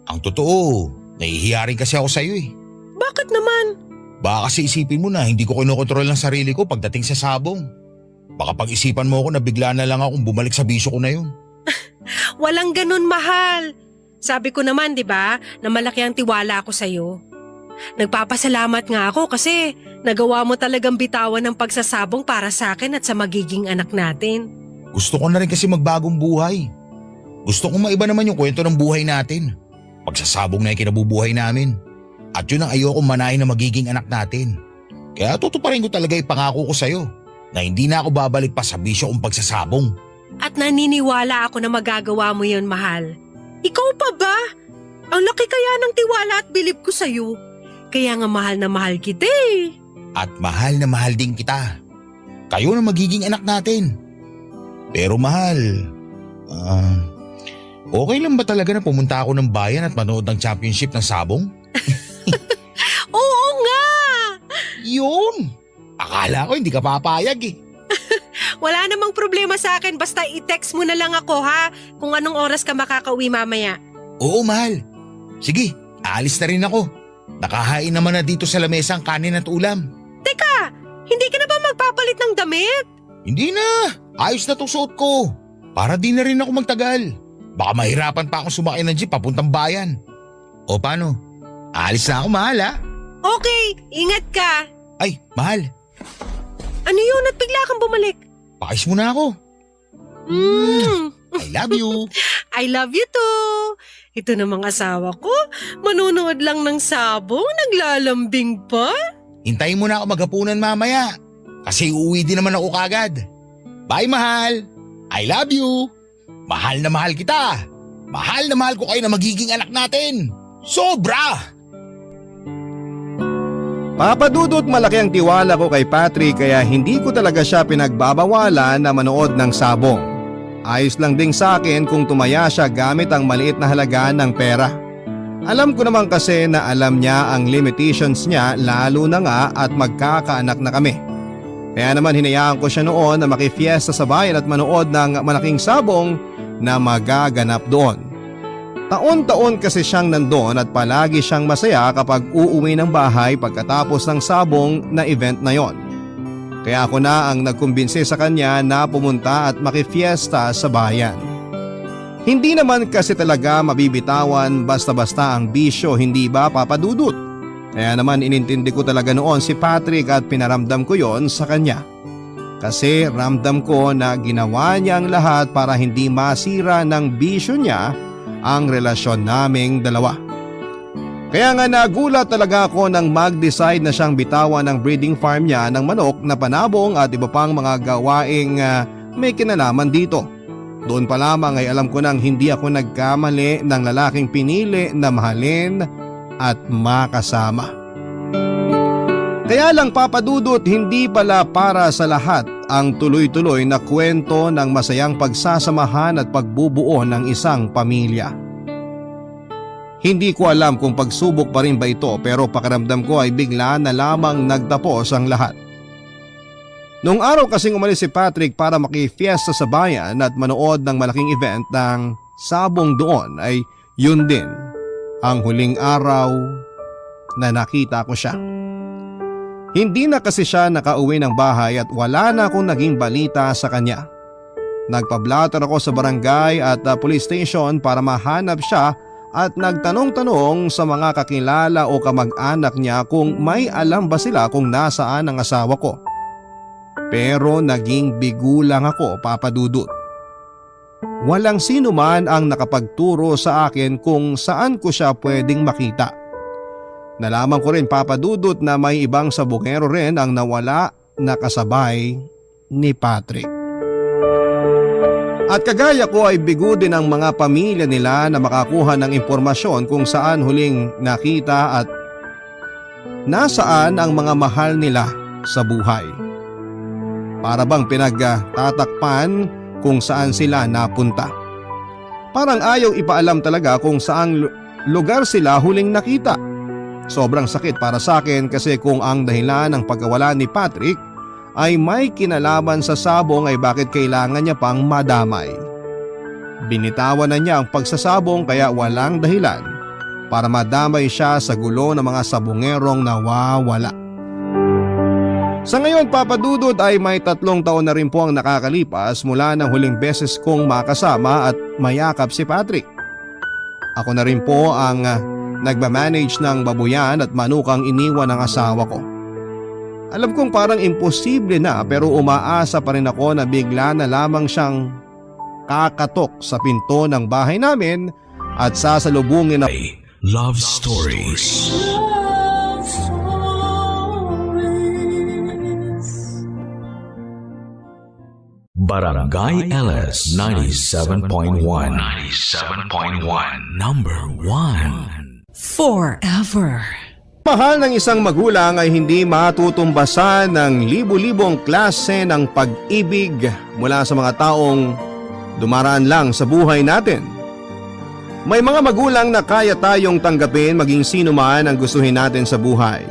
Ang totoo, nahihiya rin kasi ako sa'yo eh. Bakit naman? Baka kasi isipin mo na hindi ko kinokontrol ang sarili ko pagdating sa sabong. Baka pag-isipan mo ako na bigla na lang akong bumalik sa bisyo ko na yun. Walang ganun, mahal. Sabi ko naman, di ba, na malaki ang tiwala ko sa'yo. Nagpapasalamat nga ako kasi nagawa mo talagang bitawan ng pagsasabong para sa akin at sa magiging anak natin. Gusto ko na rin kasi magbagong buhay. Gusto kong maiba naman yung kwento ng buhay natin. Pagsasabong na yung kinabubuhay namin. At yun ang ayokong manahin na magiging anak natin. Kaya tutuparin ko talaga ipangako ko sa'yo na hindi na ako babalik pa sa bisyo kong pagsasabong. At naniniwala ako na magagawa mo yun, mahal. Ikaw pa ba? Ang laki kaya ng tiwala at bilib ko sa'yo. Kaya nga mahal na mahal kita eh. At mahal na mahal din kita. Kayo na magiging anak natin. Pero mahal, okay lang ba talaga na pumunta ako ng bayan at manood ng championship ng sabong? Oo nga! Yun! Akala ko hindi ka papayag eh. Wala namang problema sa akin basta i-text mo na lang ako ha kung anong oras ka makakauwi mamaya. Oo, mahal. Sige, aalis na rin ako. Nakahain naman na dito sa lamesa ang kanin at ulam. Teka, hindi ka na ba magpapalit ng damit? Hindi na. Ayos na tong suot ko. Para di na rin ako magtagal. Baka mahirapan pa akong sumakay ng jeep papuntang bayan. O paano? Aalis na ako, mahal ha? Okay, ingat ka. Ay, mahal. Ano yun at bigla kang bumalik? Pakis mo na ako. I love you. I love you too. Ito namang asawa ko, manonood lang ng sabong, naglalambing pa. Hintayin mo na ako maghapunan mamaya. Kasi uuwi din naman ako kagad. Bye, mahal. I love you. Mahal na mahal kita. Mahal na mahal ko kayo na magiging anak natin. Sobra! Papadudot, malaki ang tiwala ko kay Patrick kaya hindi ko talaga siya pinagbabawalan na manood ng sabong. Ayos lang ding sa akin kung tumaya siya gamit ang maliit na halaga ng pera. Alam ko naman kasi na alam niya ang limitations niya lalo na nga at magkakaanak na kami. Kaya naman hinayaan ko siya noon na makifiesta sa bayan at manood ng malaking sabong na magaganap doon. Taon-taon kasi siyang nandoon at palagi siyang masaya kapag uuwi ng bahay pagkatapos ng sabong na event na yon. Kaya ako na ang nagkumbinsi sa kanya na pumunta at makifiesta sa bayan. Hindi naman kasi talaga mabibitawan basta-basta ang bisyo, hindi ba papadudot? Kaya naman inintindi ko talaga noon si Patrick at pinaramdam ko yon sa kanya. Kasi ramdam ko na ginawa niya ang lahat para hindi masira ng bisyo niya ang relasyon naming dalawa. Kaya nga nagulat talaga ako nang mag-decide na siyang bitawan ng breeding farm niya ng manok na panabong at iba pang mga gawaing may kinalaman dito. Doon pa lamang ay alam ko nang hindi ako nagkamali ng lalaking pinili na mahalin at makasama. Kaya lang papadudot, hindi pala para sa lahat ang tuloy-tuloy na kwento ng masayang pagsasamahan at pagbubuo ng isang pamilya. Hindi ko alam kung pagsubok pa rin ba ito pero pakiramdam ko ay bigla na lamang nagtapos ang lahat. Noong araw kasing umalis si Patrick para makifiesta sa bayan at manood ng malaking event ng sabong doon ay yun din ang huling araw na nakita ko siya. Hindi na kasi siya nakauwi ng bahay at wala na akong naging balita sa kanya. Nagpa-blatter ako sa barangay at police station para mahanap siya at nagtanong-tanong sa mga kakilala o kamag-anak niya kung may alam ba sila kung nasaan ang asawa ko. Pero naging bigo lang ako, papadudot. Walang sino man ang nakapagturo sa akin kung saan ko siya pwedeng makita. Nalaman ko rin, papadudot, na may ibang sabongero rin ang nawala na kasabay ni Patrick. At kagaya ko ay bigo din ang mga pamilya nila na makakuha ng impormasyon kung saan huling nakita at nasaan ang mga mahal nila sa buhay. Para bang pinagtatakpan kung saan sila napunta. Parang ayaw ipaalam talaga kung saang lugar sila huling nakita. Sobrang sakit para sa akin kasi kung ang dahilan ng pagkawala ni Patrick ay may kinalaman sa sabong ay bakit kailangan niya pang madamay. Binitawan na niya ang pagsasabong kaya walang dahilan para madamay siya sa gulo ng mga sabongerong nawawala. Sa ngayon, Papa Dudut, ay may 3 taon na rin po ang nakakalipas mula ng huling beses kong makasama at mayakap si Patrick. Ako na rin po ang nagmamanage ng babuyan at manukang iniwan ng asawa ko. Alam kong parang imposible na pero umaasa pa rin ako na bigla na lamang siyang kakatok sa pinto ng bahay namin at sasalubungin na Love Stories. Barangay LS 97.1 Number 1 Forever. mahal ng isang magulang ay hindi matutumbasan ng libu-libong klase ng pag-ibig mula sa mga taong dumaraan lang sa buhay natin. May mga magulang na kaya tayong tanggapin maging sino man ang gustuhin natin sa buhay.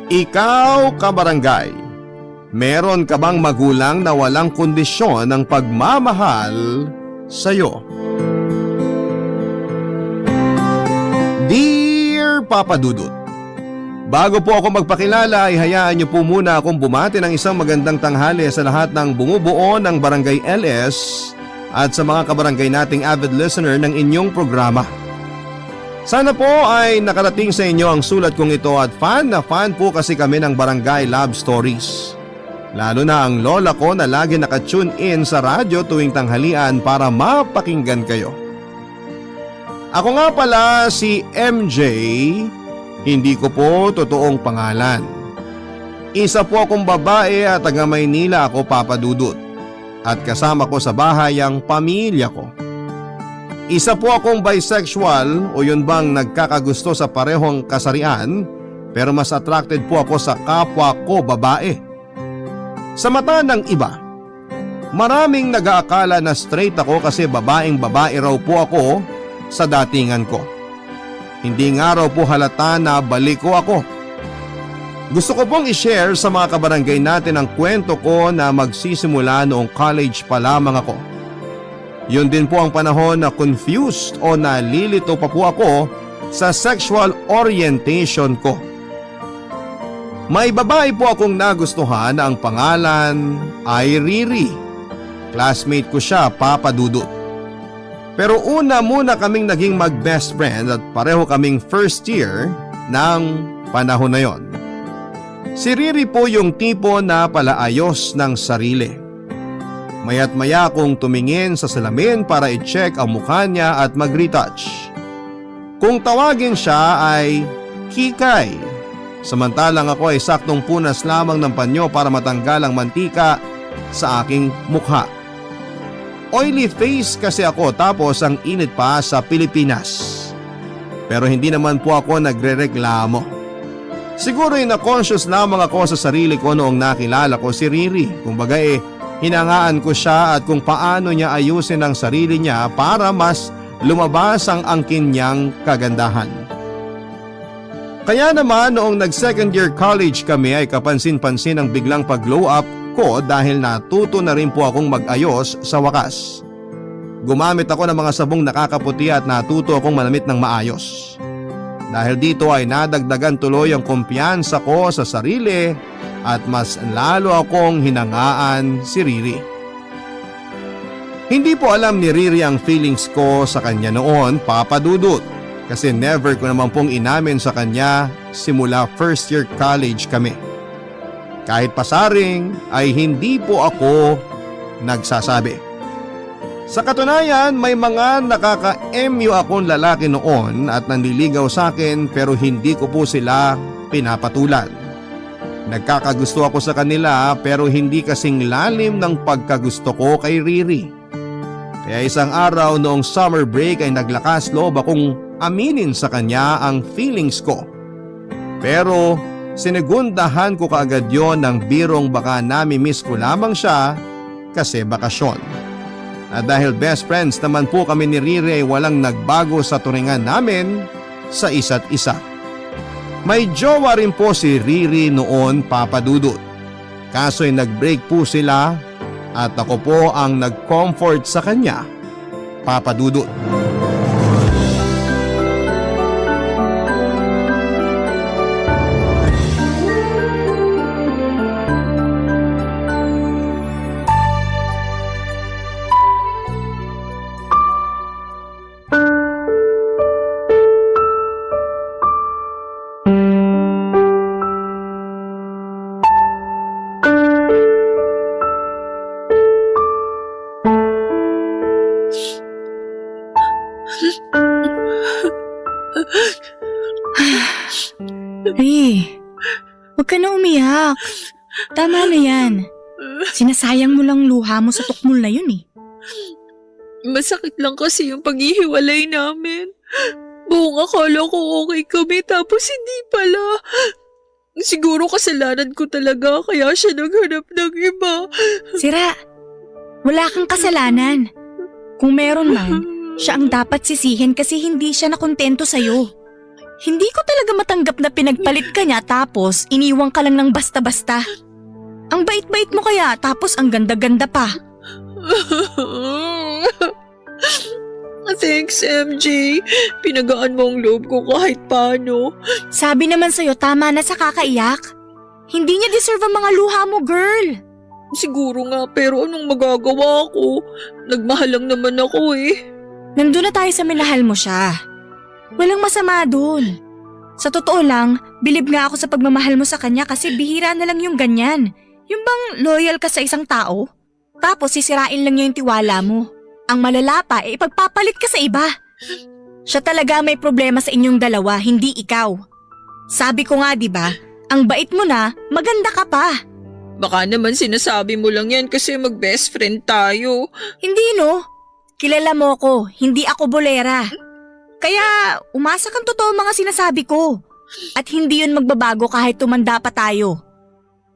Ikaw, kabarangay, meron ka bang magulang na walang kondisyon ng pagmamahal sa'yo? Dear Papa Dudut, bago po ako magpakilala ay hayaan niyo po muna akong bumati ng isang magandang tanghali sa lahat ng bumubuo ng Barangay LS at sa mga kabarangay nating avid listener ng inyong programa. Sana po ay nakarating sa inyo ang sulat kong ito at fan na fan po kasi kami ng Barangay Love Stories. Lalo na ang lola ko na lagi nakatune in sa radyo tuwing tanghalian para mapakinggan kayo. Ako nga pala si MJ, hindi ko po totoong pangalan. Isa po akong babae at taga Maynila ako, Papa Dudut. At kasama ko sa bahay ang pamilya ko. Isa po akong bisexual o yun bang nagkakagusto sa parehong kasarian pero mas attracted po ako sa kapwa ko babae. Sa mata ng iba, maraming nag-aakala na straight ako kasi babaeng babae raw po ako sa datingan ko. Hindi nga raw po halata na baliko ako. Gusto ko pong i-share sa mga kabarangay natin ang kwento ko na magsisimula noong college pa lamang ako. Yun din po ang panahon na confused o nalilito pa po ako sa sexual orientation ko. May babae po akong nagustuhan na ang pangalan ay Riri. Classmate ko siya, Papa Dudut. Pero una muna kaming naging mag-best friend at pareho kaming first year ng panahon na yon. Si Riri po yung tipo na palaayos ng sarili. Maya't maya akong tumingin sa salamin para i-check ang mukha niya at mag-retouch. Kung tawagin siya ay Kikay, samantalang ako ay saktong punas lamang ng panyo para matanggal ang mantika sa aking mukha. Oily face kasi ako tapos ang init pa sa Pilipinas. Pero hindi naman po ako nagrereklamo. Siguro ay na-conscious lamang ako sa sarili ko noong nakilala ko si Riri. Kumbaga hinangaan ko siya at kung paano niya ayusin ang sarili niya para mas lumabas ang angkin niyang kagandahan. Kaya naman noong nag-second year college kami ay kapansin-pansin ang biglang pag-glow up ko dahil natuto na rin po akong mag-ayos sa wakas. Gumamit ako ng mga sabong nakakaputi at natuto akong manamit ng maayos. Dahil dito ay nadagdagan tuloy ang kumpiyansa ko sa sarili at mas lalo akong hinangaan si Riri. Hindi po alam ni Riri ang feelings ko sa kanya noon, Papa Dudut, kasi never ko naman pong inamin sa kanya simula first year college kami. Kahit pasaring ay hindi po ako nagsasabi. Sa katunayan, may mga nakaka-MU akong lalaki noon at nanliligaw sa akin pero hindi ko po sila pinapatulan. Nagkakagusto ako sa kanila pero hindi kasing lalim ng pagkagusto ko kay Riri. Kaya isang araw noong summer break ay naglakas loob akong aminin sa kanya ang feelings ko. Pero sinigundahan ko kaagad yon ng birong baka nami-miss ko lamang siya kasi bakasyon. At dahil best friends naman po kami ni Riri ay walang nagbago sa turingan namin sa isa't isa. May jowa rin po si Riri noon, Papa Dudut. Kaso'y nag-break po sila at ako po ang nag-comfort sa kanya, Papa Dudut. Ray, huwag ka na umiyak. Tama na yan. Sinasayang mo lang luha mo sa tukmol na yun eh. Masakit lang kasi yung paghihiwalay namin. Buong akala ko okay kami tapos hindi pala. Siguro kasalanan ko talaga kaya siya naghanap ng iba. Sira, wala kang kasalanan. Kung meron man, siya ang dapat sisihin kasi hindi siya nakontento sa'yo. Hindi ko talaga matanggap na pinagpalit ka niya tapos iniwang ka lang ng basta-basta. Ang bait-bait mo kaya tapos ang ganda-ganda pa. Thanks, MJ. Pinagaan mo ang loob ko kahit paano. Sabi naman sa'yo tama na sa kakaiyak. Hindi niya deserve ang mga luha mo, girl. Siguro nga pero anong magagawa ko? Nagmahal lang naman ako eh. Nandun na tayo sa minahal mo siya. Walang masama dun. Sa totoo lang, bilib nga ako sa pagmamahal mo sa kanya kasi bihira na lang yung ganyan. Yung bang loyal ka sa isang tao, tapos sisirain lang niya yung tiwala mo. Ang malala pa, ipagpapalit ka sa iba. Siya talaga may problema sa inyong dalawa, hindi ikaw. Sabi ko nga 'di ba, ang bait mo na, maganda ka pa. Baka naman sinasabi mo lang yan kasi mag-best friend tayo. Hindi no, kilala mo ko, hindi ako bolera. Kaya umasa kang totoo mga sinasabi ko. At hindi yun magbabago kahit tumanda pa tayo.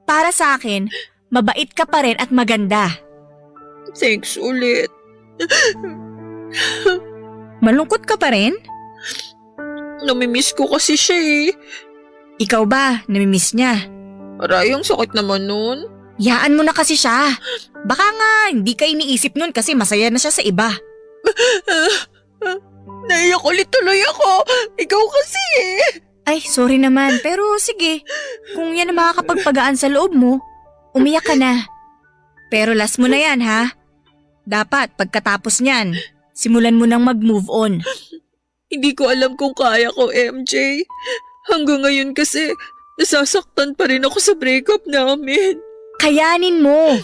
Para sa akin, mabait ka pa rin at maganda. Thanks ulit. Malungkot ka pa rin? Namimiss ko kasi siya eh. Ikaw ba, namimiss niya? Aray, ang sakit naman nun. Yaan mo na kasi siya. Baka nga hindi ka iniisip nun kasi masaya na siya sa iba. Naiyak ulit tuloy ako. Ikaw kasi eh. Ay, sorry naman. Pero sige, kung yan ang makakapagpagaan sa loob mo, umiyak ka na. Pero last mo na yan ha. Dapat pagkatapos niyan, simulan mo nang mag-move on. Hindi ko alam kung kaya ko, MJ. Hanggang ngayon kasi, nasasaktan pa rin ako sa breakup namin. Kayanin mo.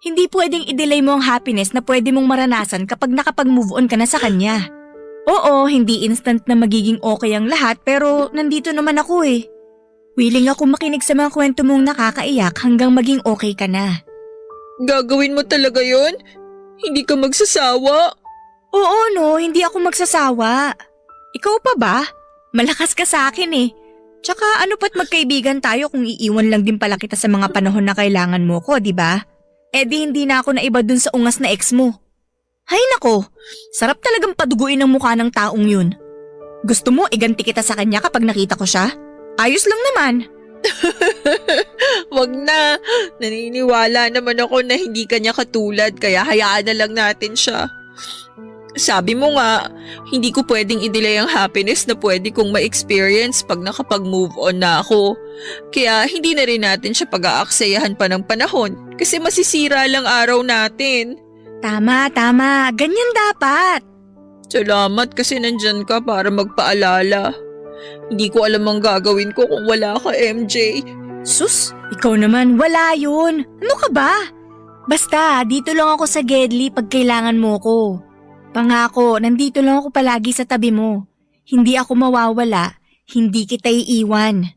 Hindi pwedeng i-delay mo ang happiness na pwede mong maranasan kapag nakapag-move on ka na sa kanya. Oo, hindi instant na magiging okay ang lahat pero nandito naman ako eh. Willing ako makinig sa mga kwento mong nakakaiyak hanggang maging okay ka na. Gagawin mo talaga yon? Hindi ka magsasawa? Oo no, hindi ako magsasawa. Ikaw pa ba? Malakas ka sa akin eh. Tsaka ano pa't magkaibigan tayo kung iiwan lang din pala kita sa mga panahon na kailangan mo ko, di ba? Eh di hindi na ako naiba dun sa ungas na ex mo. Hay nako, sarap talagang paduguin ang mukha ng taong yun. Gusto mo iganti kita sa kanya kapag nakita ko siya? Ayos lang naman. Wag na. Naniniwala naman ako na hindi kanya katulad kaya hayaan na lang natin siya. Sabi mo nga, hindi ko pwedeng i-delay ang happiness na pwede kong ma-experience pag nakapag-move on na ako. Kaya hindi na rin natin siya pag-aaksayahan pa ng panahon kasi masisira lang araw natin. Tama. Ganyan dapat. Salamat kasi nandyan ka para magpaalala. Hindi ko alam ang gagawin ko kung wala ka, MJ. Sus, ikaw naman, wala yun. Ano ka ba? Basta, dito lang ako sa Gedli pag kailangan mo ko. Pangako, nandito lang ako palagi sa tabi mo. Hindi ako mawawala, hindi kita iiwan.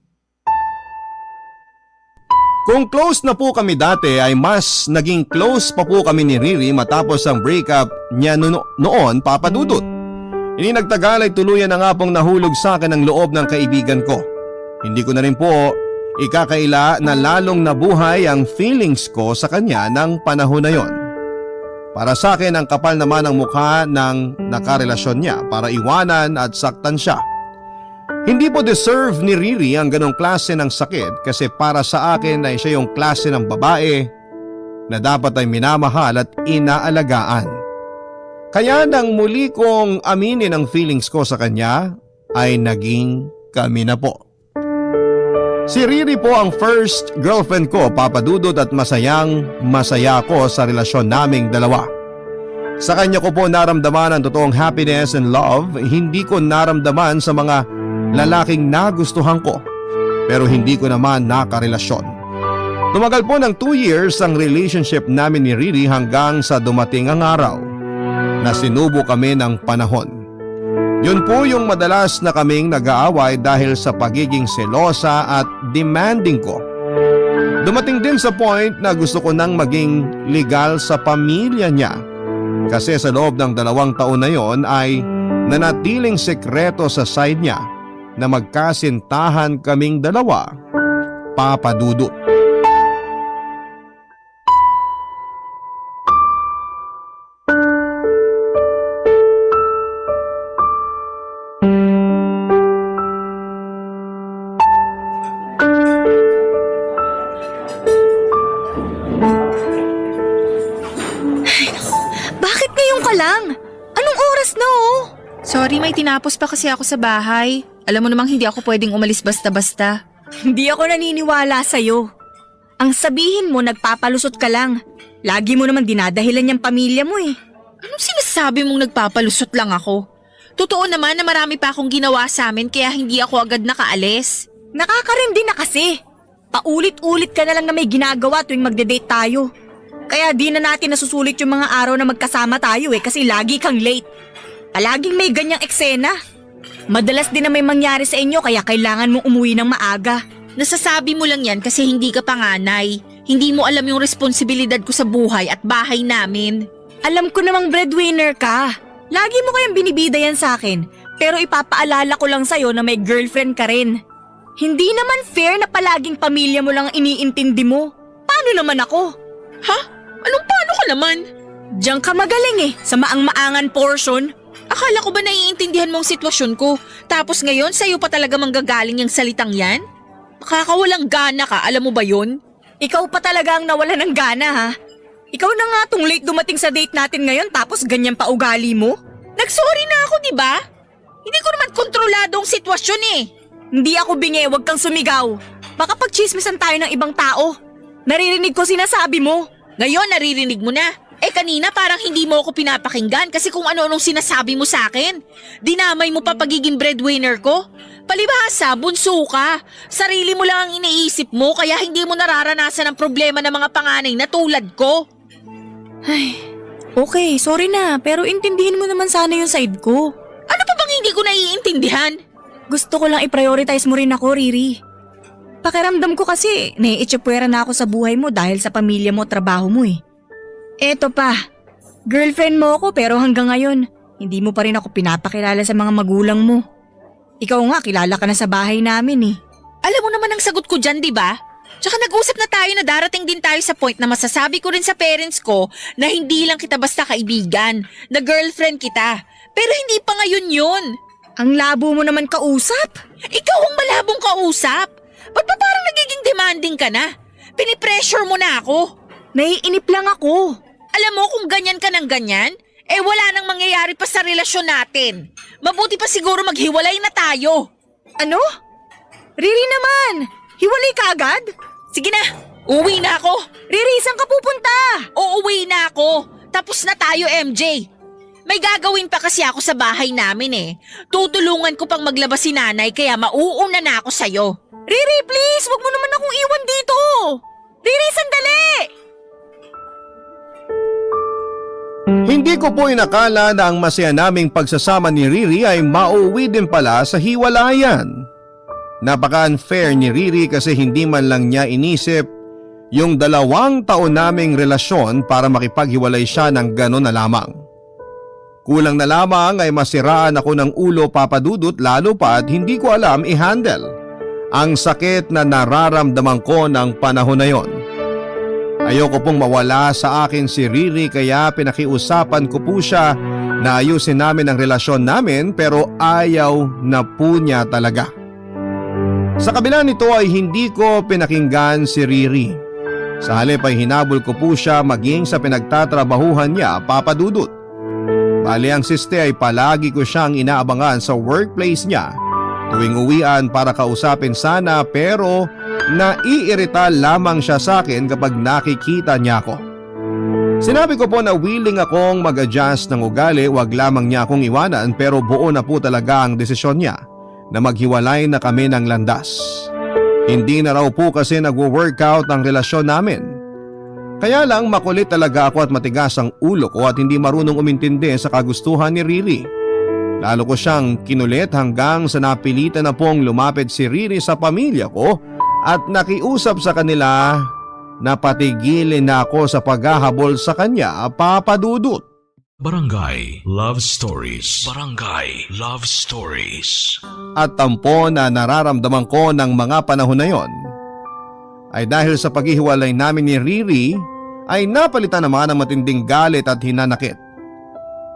Kung close na po kami dati ay mas naging close pa po kami ni Riri matapos ang breakup niya noon, Papa Dudut. Hindi nagtagal ay tuluyan na nga pong nahulog sa akin ang loob ng kaibigan ko. Hindi ko na rin po ikakaila na lalong nabuhay ang feelings ko sa kanya ng panahon na yon. Para sa akin ang kapal naman ang mukha ng nakarelasyon niya para iwanan at saktan siya. Hindi po deserve ni Riri ang ganong klase ng sakit kasi para sa akin ay siya yung klase ng babae na dapat ay minamahal at inaalagaan. Kaya nang muli kong aminin ang feelings ko sa kanya ay naging kami na po. Si Riri po ang first girlfriend ko, Papa Dudut, at masaya ko sa relasyon naming dalawa. Sa kanya ko po naramdaman ang totoong happiness and love, hindi ko naramdaman sa mga lalaking nagustuhan ko, pero hindi ko naman nakarelasyon. Tumagal po ng 2 years ang relationship namin ni Riri hanggang sa dumating ang araw na sinubo kami ng panahon. Yun po yung madalas na kaming nag-aaway dahil sa pagiging selosa at demanding ko. Dumating din sa point na gusto ko nang maging legal sa pamilya niya. Kasi sa loob ng 2 taon na yon ay nanatiling sekreto sa side niya na magkasintahan kaming dalawa, Papa Dudut. Bakit ngayon ka lang? Anong oras na oh? Sorry, may tinapos pa kasi ako sa bahay. Alam mo namang hindi ako pwedeng umalis basta-basta. Hindi ako naniniwala sa'yo. Ang sabihin mo nagpapalusot ka lang. Lagi mo naman dinadahilan yung pamilya mo eh. Anong sinasabi mong nagpapalusot lang ako? Totoo naman na marami pa akong ginawa sa amin kaya hindi ako agad nakaalis. Nakakarindi na kasi. Paulit-ulit ka na lang na may ginagawa tuwing magde-date tayo. Kaya di na natin nasusulit yung mga araw na magkasama tayo eh kasi lagi kang late. Palaging may ganyang eksena. Madalas din na may mangyari sa inyo kaya kailangan mong umuwi ng maaga. Nasasabi mo lang yan kasi hindi ka panganay. Hindi mo alam yung responsibilidad ko sa buhay at bahay namin. Alam ko namang breadwinner ka. Lagi mo kayang binibida yan sa akin. Pero ipapaalala ko lang sa'yo na may girlfriend ka rin. Hindi naman fair na palaging pamilya mo lang ang iniintindi mo. Paano naman ako? Ha? Anong paano ka naman? Diyan ka magaling eh, sa maang-maangan portion. Akala ko ba naiintindihan mo ang sitwasyon ko? Tapos ngayon sa'yo pa talaga manggagaling yung salitang yan? Makakawalang gana ka, alam mo ba yun? Ikaw pa talaga ang nawala ng gana ha. Ikaw na nga tong late dumating sa date natin ngayon tapos ganyan pa ugali mo. Nagsorry na ako, di ba? Hindi ko naman kontrolado ang sitwasyon eh. Hindi ako bingi, wag kang sumigaw. Baka pagchismisan tayo ng ibang tao. Naririnig ko sinasabi mo. Ngayon naririnig mo na. Eh kanina parang hindi mo ako pinapakinggan kasi kung ano-anong sinasabi mo sa akin. Dinamay mo pa pagiging breadwinner ko. Palibhasa, bunso ka. Sarili mo lang ang iniisip mo kaya hindi mo nararanasan ang problema ng mga panganay na tulad ko. Ay, okay, sorry na pero intindihin mo naman sana yung side ko. Ano pa bang hindi ko naiintindihan? Gusto ko lang i-prioritize mo rin ako, Riri. Pakiramdam ko kasi naiitsipwera na ako sa buhay mo dahil sa pamilya mo at trabaho mo eh. Eto pa, girlfriend mo ako pero hanggang ngayon, hindi mo pa rin ako pinapakilala sa mga magulang mo. Ikaw nga, kilala ka na sa bahay namin eh. Alam mo naman ang sagot ko dyan, di ba? Tsaka nag-usap na tayo na darating din tayo sa point na masasabi ko rin sa parents ko na hindi lang kita basta kaibigan, na girlfriend kita. Pero hindi pa ngayon yun. Ang labo mo naman kausap. Ikaw ang malabong kausap. Ba't ba parang nagiging demanding ka na? Pinipressure mo na ako. Naiinip lang ako. Alam mo kung ganyan ka ng ganyan, eh wala nang mangyayari pa sa relasyon natin. Mabuti pa siguro maghiwalay na tayo. Ano? Riri naman, hiwalay ka agad? Sige na, uwi na ako. Riri, saan ka pupunta? Uuwi na ako. Tapos na tayo, MJ. May gagawin pa kasi ako sa bahay namin eh. Tutulungan ko pang maglabas si nanay kaya mauuna na ako sa'yo. Riri, please, wag mo naman akong iwan dito. Riri, sandali! Hindi ko po inakala na ang masaya naming pagsasama ni Riri ay mauwi din pala sa hiwalayan. Napaka-unfair ni Riri kasi hindi man lang niya inisip yung 2 taon naming relasyon para makipaghiwalay siya ng gano'n na lamang. Kulang na lamang ay masiraan ako ng ulo, Papa Dudut, lalo pa at hindi ko alam i-handle ang sakit na nararamdaman ko ng panahon na yon. Ayoko pong mawala sa akin si Riri kaya pinakiusapan ko po siya na ayusin namin ang relasyon namin pero ayaw na po niya talaga. Sa kabila nito ay hindi ko pinakinggan si Riri. Sa halip ay hinabol ko po siya maging sa pinagtatrabahuhan niya, Papa Dudut. Bali ang siste ay palagi ko siyang inaabangan sa workplace niya tuwing uwian para kausapin sana, pero naiirita lamang siya sa akin kapag nakikita niya ako. Sinabi ko po na willing akong mag-adjust ng ugali, wag lamang niya akong iwanan, pero buo na po talaga ang desisyon niya na maghiwalay na kami ng landas. Hindi na raw po kasi nagwo-workout ang relasyon namin. Kaya lang makulit talaga ako at matigas ang ulo ko at hindi marunong umintindi sa kagustuhan ni Riri. Lalo ko siyang kinulit hanggang sa napilitan na pong lumapit si Riri sa pamilya ko at nakiusap sa kanila na patigilin na ako sa paghahabol sa kanya, Papa Dudut. Barangay Love Stories. Barangay Love Stories. At tampo na nararamdaman ko ng mga panahon na yon ay dahil sa paghihiwalay namin ni Riri ay napalitan naman ng matinding galit at hinanakit.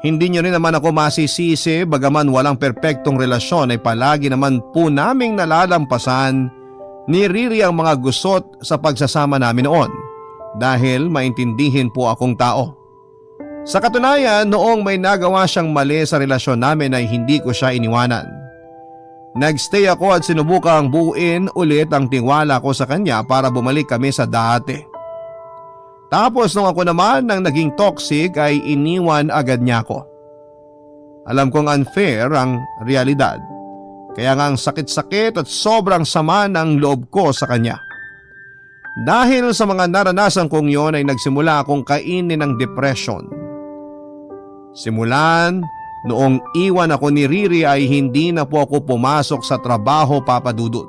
Hindi niyo rin naman ako masisisi, bagaman walang perpektong relasyon ay palagi naman po naming nalalampasan ni Riri ang mga gusot sa pagsasama namin noon dahil maintindihin po akong tao. Sa katunayan, noong may nagawa siyang mali sa relasyon namin ay hindi ko siya iniwanan. Nagstay ako at sinubukang buuin ulit ang tiwala ko sa kanya para bumalik kami sa dati. Tapos nung ako naman nang naging toxic ay iniwan agad niya ako. Alam kong unfair ang realidad. Kaya nga ang sakit-sakit at sobrang sama ng loob ko sa kanya. Dahil sa mga naranasan kong yon ay nagsimula akong kainin ng depression. Simulan noong iwan ako ni Riri ay hindi na po ako pumasok sa trabaho, Papa Dudut.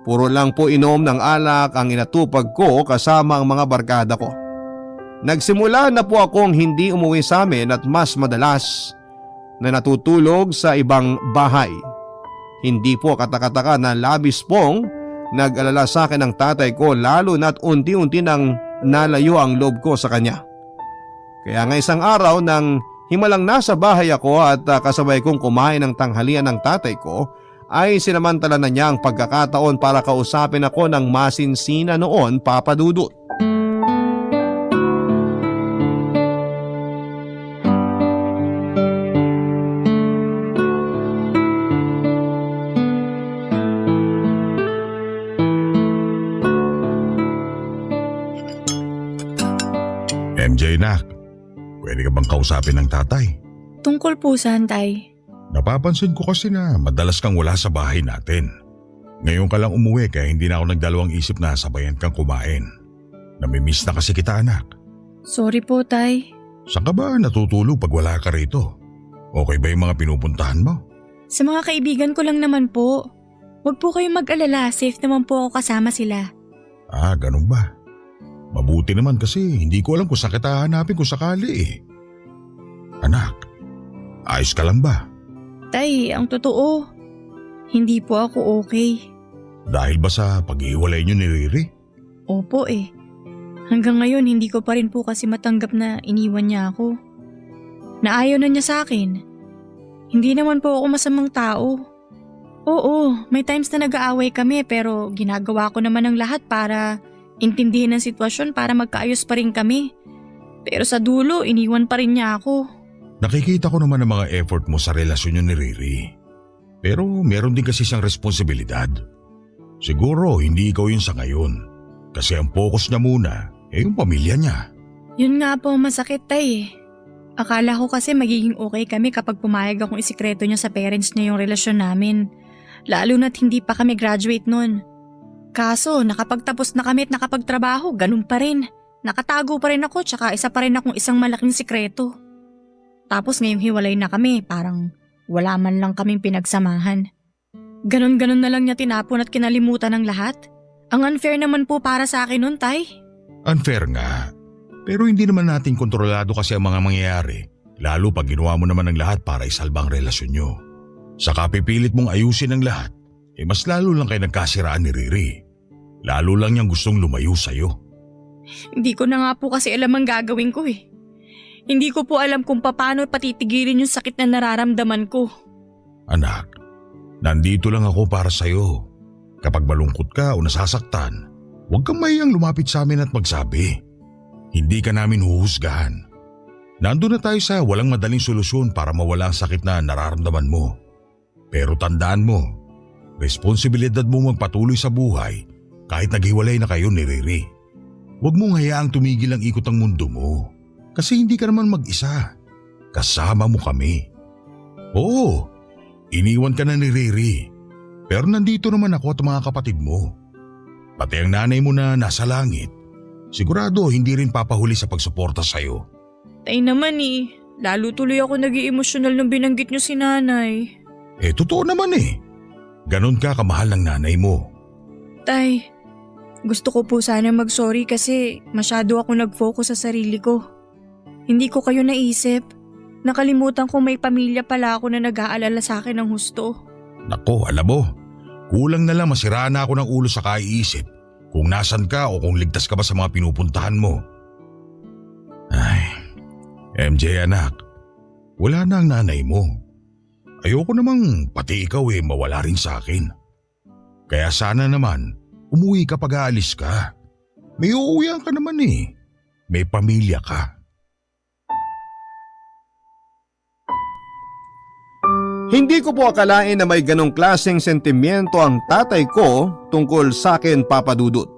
Puro lang po inom ng alak ang inatupag ko kasama ang mga barkada ko. Nagsimula na po akong hindi umuwi sa amin at mas madalas na natutulog sa ibang bahay. Hindi po katakataka na labis pong nag-alala sa akin ang tatay ko, lalo na't unti-unti nang nalayo ang loob ko sa kanya. Kaya nga isang araw nang himalang nasa bahay ako at kasabay kong kumain ng tanghalian ng tatay ko, ay sinamantala na niya ang pagkakataon para kausapin ako ng masinsina noon, Papa Dudut. MJ nak, pwede ka bang kausapin ng tatay? Tungkol po saan, Tay? Napapansin ko kasi na madalas kang wala sa bahay natin. Ngayon ka lang umuwi kaya hindi na ako nagdalawang isip na sabayan kang kumain. Namimiss na kasi kita, anak. Sorry po, Tay. Saan ka ba natutulog pag wala ka rito? Okay ba yung mga pinupuntahan mo? Sa mga kaibigan ko lang naman po. Huwag po kayong mag-alala, safe naman po ako kasama sila. Ah, ganun ba? Mabuti naman kasi hindi ko alam kung saan kita hanapin kung sakali eh. Anak, ayos ka lang ba? Tay, ang totoo, hindi po ako okay. Dahil ba sa pag-iwalay niyo ni Riri? Opo eh. Hanggang ngayon hindi ko pa rin po kasi matanggap na iniwan niya ako. Naayaw na niya sa akin. Hindi naman po ako masamang tao. Oo, may times na nag-aaway kami pero ginagawa ko naman ang lahat para intindihin ang sitwasyon para magkaayos pa rin kami. Pero sa dulo, iniwan pa rin niya ako. Nakikita ko naman ang mga effort mo sa relasyon niyo ni Riri. Pero meron din kasi siyang responsibilidad. Siguro hindi ikaw yun sa ngayon. Kasi ang focus niya muna yung pamilya niya. Yun nga po masakit, Tay. Akala ko kasi magiging okay kami kapag pumayag akong isikreto niya sa parents niya yung relasyon namin. Lalo na't hindi pa kami graduate nun. Kaso nakapagtapos na kami at nakapagtrabaho, ganun pa rin. Nakatago pa rin ako tsaka isa pa rin akong isang malaking sikreto. Tapos ngayong hiwalay na kami, parang wala man lang kaming pinagsamahan. Ganon-ganon na lang niya tinapon at kinalimutan ng lahat. Ang unfair naman po para sa akin nun, Tay. Unfair nga. Pero hindi naman natin kontrolado kasi ang mga mangyayari. Lalo pag ginawa mo naman ang lahat para isalba ang relasyon nyo. Saka pipilit mong ayusin ang lahat, mas lalo lang kayo nagkasiraan ni Riri. Lalo lang niyang gustong lumayo sa'yo. Hindi ko na nga po kasi alam ang gagawin ko eh. Hindi ko po alam kung paano patitigilin yung sakit na nararamdaman ko. Anak, Nandito lang ako para sa'yo. Kapag malungkot ka o nasasaktan, huwag kang mahiyang lumapit sa amin at magsabi. Hindi ka namin huhusgahan. Nandun na tayo sa walang madaling solusyon para mawala ang sakit na nararamdaman mo. Pero tandaan mo, responsibilidad mo magpatuloy sa buhay kahit naghiwalay na kayo ni Riri. Huwag mong hayaang tumigil ang ikot ng mundo mo kasi hindi ka naman mag-isa. Kasama mo kami. Oo, iniwan ka na ni Riri pero nandito naman ako at mga kapatid mo. Pati ang nanay mo na nasa langit, sigurado hindi rin papahuli sa pagsuporta sa'yo. Tay naman lalo tuloy ako nag-i-emosyonal nung binanggit niyo si nanay. Totoo naman Ganon ka kamahal ng nanay mo. Tay, gusto ko po sana mag-sorry kasi masyado ako nag-focus sa sarili ko. Hindi ko kayo naisip. Nakalimutan ko may pamilya pala ako na nag-aalala sa akin ng husto. Nako, alam mo, kulang na lang masira na ako ng ulo sa kaiisip kung nasan ka o kung ligtas ka ba sa mga pinupuntahan mo. Ay, MJ anak, wala na ang nanay mo. Ayoko namang pati ikaw mawala rin sa akin. Kaya sana naman, umuwi ka pag aalis ka. May uuwihan ka naman May pamilya ka. Hindi ko po akalain na may ganong klaseng sentimiento ang tatay ko tungkol sa akin, Papa Dudut.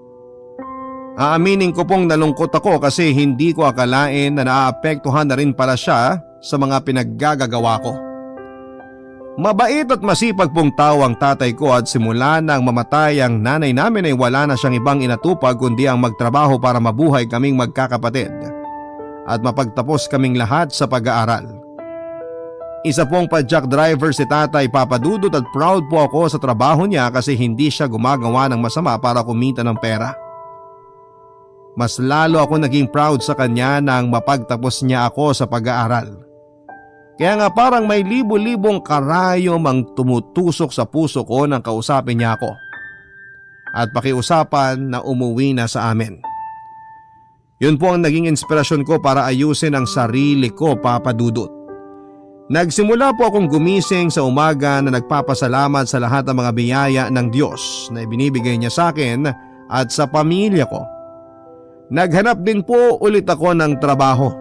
Aaminin ko pong nalungkot ako kasi hindi ko akalain na naaapektuhan na rin pala siya sa mga pinaggagawa ko. Mabait at masipag pong tao ang tatay ko at simula nang mamatay ang nanay namin ay wala na siyang ibang inatupag kundi ang magtrabaho para mabuhay kaming magkakapatid at mapagtapos kaming lahat sa pag-aaral. Isa pong padjak driver si tatay, Papa Dudut, at proud po ako sa trabaho niya kasi hindi siya gumagawa ng masama para kumita ng pera. Mas lalo ako naging proud sa kanya nang mapagtapos niya ako sa pag-aaral. Kaya nga parang may libo-libong karayom ang tumutusok sa puso ko nang kausapin niya ako at pakiusapan na umuwi na sa amin. Yun po ang naging inspirasyon ko para ayusin ang sarili ko, Papa Dudut. Nagsimula po akong gumising sa umaga na nagpapasalamat sa lahat ng mga biyaya ng Diyos na ibinibigay niya sa akin at sa pamilya ko. Naghanap din po ulit ako ng trabaho.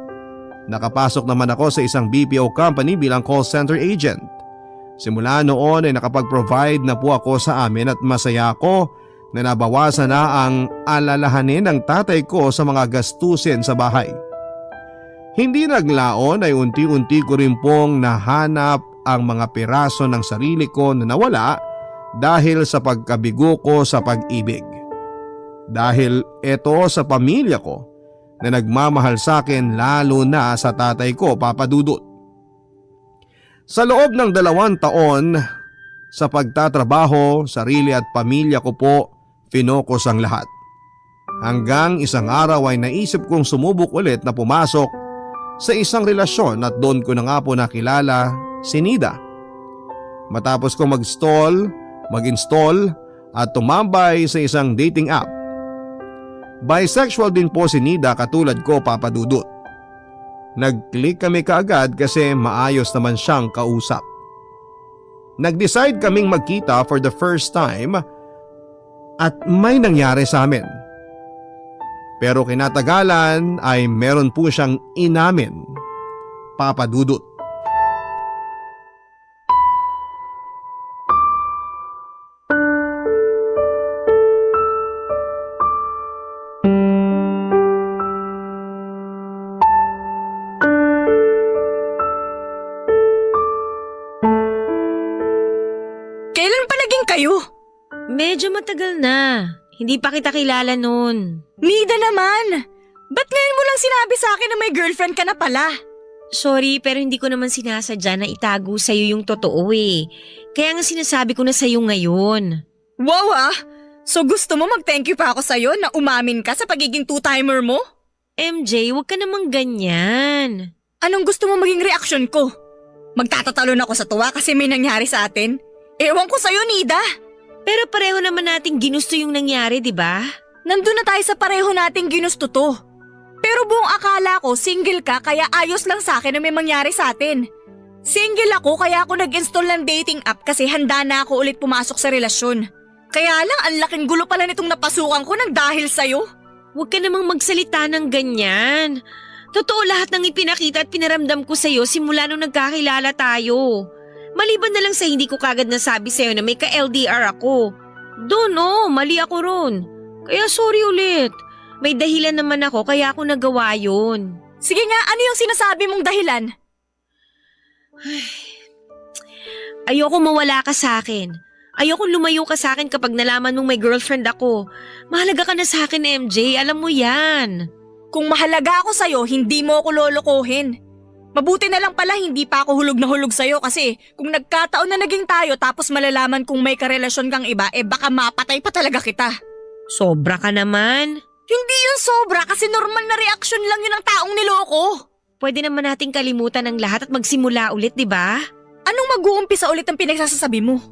Nakapasok naman ako sa isang BPO company bilang call center agent. Simula noon ay nakapag-provide na po ako sa amin at masaya ako na nabawasan na ang alalahanin ng tatay ko sa mga gastusin sa bahay. Hindi naglaon ay unti-unti ko rin pong nahanap ang mga piraso ng sarili ko na nawala dahil sa pagkabigo ko sa pag-ibig. Dahil ito sa pamilya ko na nagmamahal sa akin lalo na sa tatay ko, Papa Dudut. Sa loob ng 2 taon sa pagtatrabaho, sarili at pamilya ko po finocus ang lahat. Hanggang isang araw ay naisip kong sumubok ulit na pumasok sa isang relasyon at doon ko na nga po nakilala si Nida. Matapos kong mag-install at tumambay sa isang dating app. Bisexual din po si Nida katulad ko, Papa Dudut. Nag-click kami kaagad kasi maayos naman siyang kausap. Nag-decide kaming magkita for the first time at may nangyari sa amin. Pero kinatagalan ay meron po siyang inamin, Papa Dudut. Kayo? Medyo matagal na. Hindi pa kita kilala nun. Nida naman! Ba't ngayon mo lang sinabi sa akin na may girlfriend ka na pala? Sorry, pero hindi ko naman sinasadya na itago sa'yo yung totoo Kaya nga sinasabi ko na sa'yo ngayon. Wow So gusto mo mag-thank you pa ako sa'yo na umamin ka sa pagiging two-timer mo? MJ, huwag ka namang ganyan. Anong gusto mo maging reaksyon ko? Magtatatalon ako sa tuwa kasi may nangyari sa atin? Ewan ko sa'yo, Nida. Pero pareho naman nating ginusto yung nangyari, di ba? Nandun na tayo sa pareho nating ginusto to. Pero buong akala ko single ka kaya ayos lang sa akin na may mangyari sa atin. Single ako kaya ako nag-install ng dating app kasi handa na ako ulit pumasok sa relasyon. Kaya lang ang laking gulo pala nitong napasukan ko nang dahil sa'yo. Huwag ka namang magsalita ng ganyan. Totoo lahat ng ipinakita at pinaramdam ko sa'yo simula nung nagkakilala tayo. Maliban na lang sa hindi ko kagad nasabi sa'yo na may ka-LDR ako. Doon mali ako ron. Kaya sorry ulit. May dahilan naman ako kaya ako nagawa yun. Sige nga, ano yung sinasabi mong dahilan? Ayoko mawala ka sa akin. Ayoko lumayo ka sa akin kapag nalaman mong may girlfriend ako. Mahalaga ka na sa akin, MJ. Alam mo yan. Kung mahalaga ako sa'yo, hindi mo ako lolokohin. Mabuti na lang pala hindi pa ako hulog na hulog sa'yo kasi kung nagkataon na naging tayo tapos malalaman kung may karelasyon kang iba, baka mapatay pa talaga kita. Sobra ka naman. Hindi yun sobra kasi normal na reaksyon lang yun ng taong niloko. Pwede naman nating kalimutan ang lahat at magsimula ulit, di ba? Anong mag-uumpisa ulit ang pinagsasasabi mo?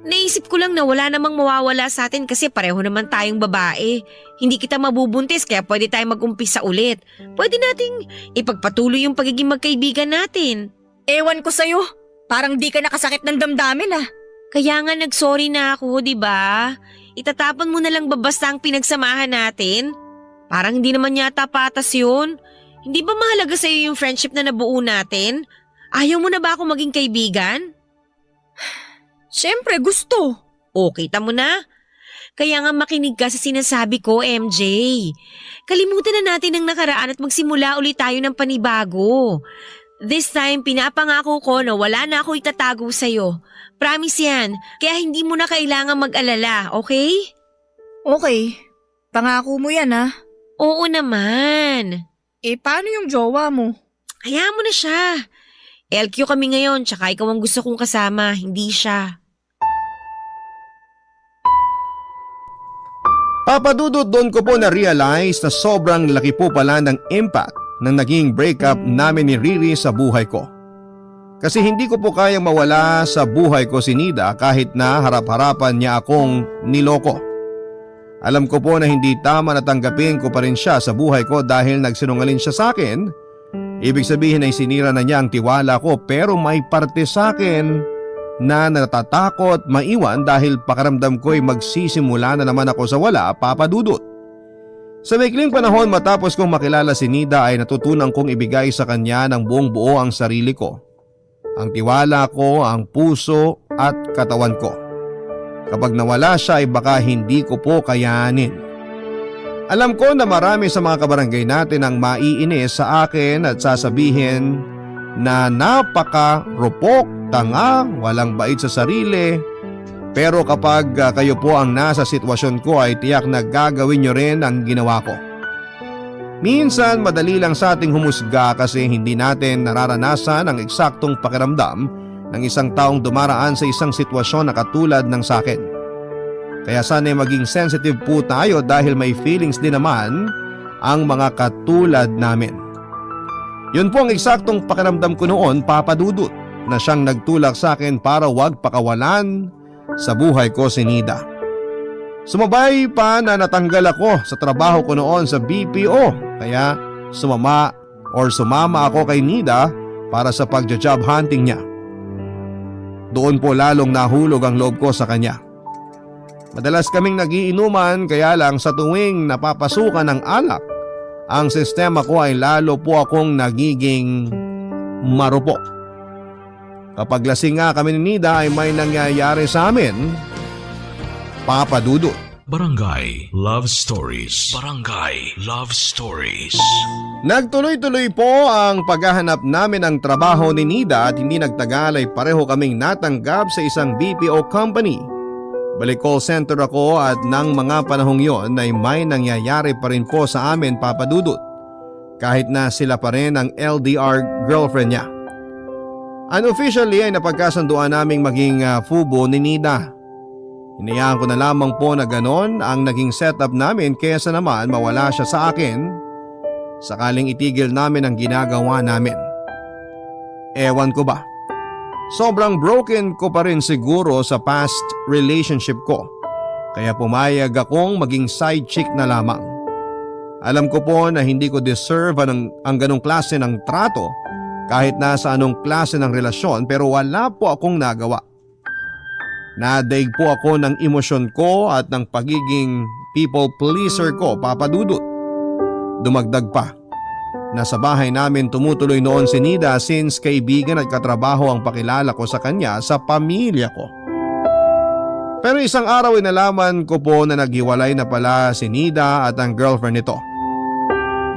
Naisip ko lang na wala namang mawawala sa atin kasi pareho naman tayong babae. Hindi kita mabubuntis kaya pwede tayong mag-umpisa ulit. Pwede nating ipagpatuloy yung pagiging magkaibigan natin. Ewan ko sa'yo. Parang di ka nakasakit ng damdamin ah. Kaya nga nagsorry na ako, di ba? Itatapon mo na lang ba basta ang pinagsamahan natin? Parang hindi naman yata patas yun. Hindi ba mahalaga sa'yo yung friendship na nabuo natin? Ayaw mo na ba ako maging kaibigan? Siyempre gusto. O, kita mo na? Kaya nga makinig ka sa sinasabi ko, MJ. Kalimutan na natin ang nakaraan at magsimula ulit tayo ng panibago. This time, pinapangako ko na wala na ako itatago sa'yo. Promise yan, kaya hindi mo na kailangan mag-alala, okay? Okay. Pangako mo yan ah. Oo naman. Paano yung jowa mo? Hayaan mo na siya. LQ kami ngayon, tsaka ikaw ang gusto kong kasama, hindi siya. Papadudot doon ko po na-realize na sobrang laki po pala ng impact ng naging breakup namin ni Riri sa buhay ko. Kasi hindi ko po kayang mawala sa buhay ko si Nida kahit na harap-harapan niya akong niloko. Alam ko po na hindi tama na tanggapin ko pa rin siya sa buhay ko dahil nagsinungaling siya sa akin. Ibig sabihin ay sinira na niya ang tiwala ko pero may parte sa akin na natatakot maiwan dahil pakaramdam ko ay magsisimula na naman ako sa wala, Papadudot. Sa maikling panahon matapos kong makilala si Nida ay natutunan kong ibigay sa kanya ng buong buo ang sarili ko. Ang tiwala ko, ang puso at katawan ko. Kapag nawala siya ay baka hindi ko po kayanin. Alam ko na marami sa mga kabarangay natin ang maiinis sa akin at sasabihin na napaka-rupok, tanga, walang bait sa sarili. Pero kapag kayo po ang nasa sitwasyon ko ay tiyak na gagawin nyo rin ang ginawa ko. Minsan madali lang sa ating humusga kasi hindi natin nararanasan ang eksaktong pakiramdam ng isang taong dumaraan sa isang sitwasyon na katulad ng sa akin. Kaya sana'y maging sensitive po tayo dahil may feelings din naman ang mga katulad namin. Yun po ang eksaktong pakiramdam ko noon, Papadudot, na siyang nagtulak sa akin para wag pakawalan sa buhay ko si Nida. Sumabay pa na natanggal ako sa trabaho ko noon sa BPO kaya sumama ako kay Nida para sa pagja-job hunting niya. Doon po lalong nahulog ang loob ko sa kanya. Madalas kaming nagiinuman kaya lang sa tuwing napapasukan ng alak, ang sistema ko ay lalo po akong nagiging marupok. Kapag lasing nga kami ni Nida ay may nangyayari sa amin, Papadudot. Barangay Love Stories. Barangay Love Stories. Nagtuloy-tuloy po ang paghahanap namin ng trabaho ni Nida at hindi nagtagal ay pareho kaming natanggap sa isang BPO company. Balik call center ako at nang mga panahong yon ay may nangyayari pa rin po sa amin, Papadudot. Kahit na sila pa rin ang LDR girlfriend niya. Unofficially ay napagkasunduan naming maging fubo ni Nida. Hinayaan ko na lamang po na ganon ang naging setup namin kaysa naman mawala siya sa akin sakaling itigil namin ang ginagawa namin. Ewan ko ba, sobrang broken ko pa rin siguro sa past relationship ko kaya pumayag akong maging side chick na lamang. Alam ko po na hindi ko deserve ang ganong klase ng trato kahit nasa anong klase ng relasyon, pero wala po akong nagawa. Nadaig po ako ng emosyon ko at ng pagiging people pleaser ko, Papa Dudut. Dumagdag pa, nasa bahay namin tumutuloy noon si Nida since kaibigan at katrabaho ang pakilala ko sa kanya sa pamilya ko. Pero isang araw inalaman ko po na naghiwalay na pala si Nida at ang girlfriend nito.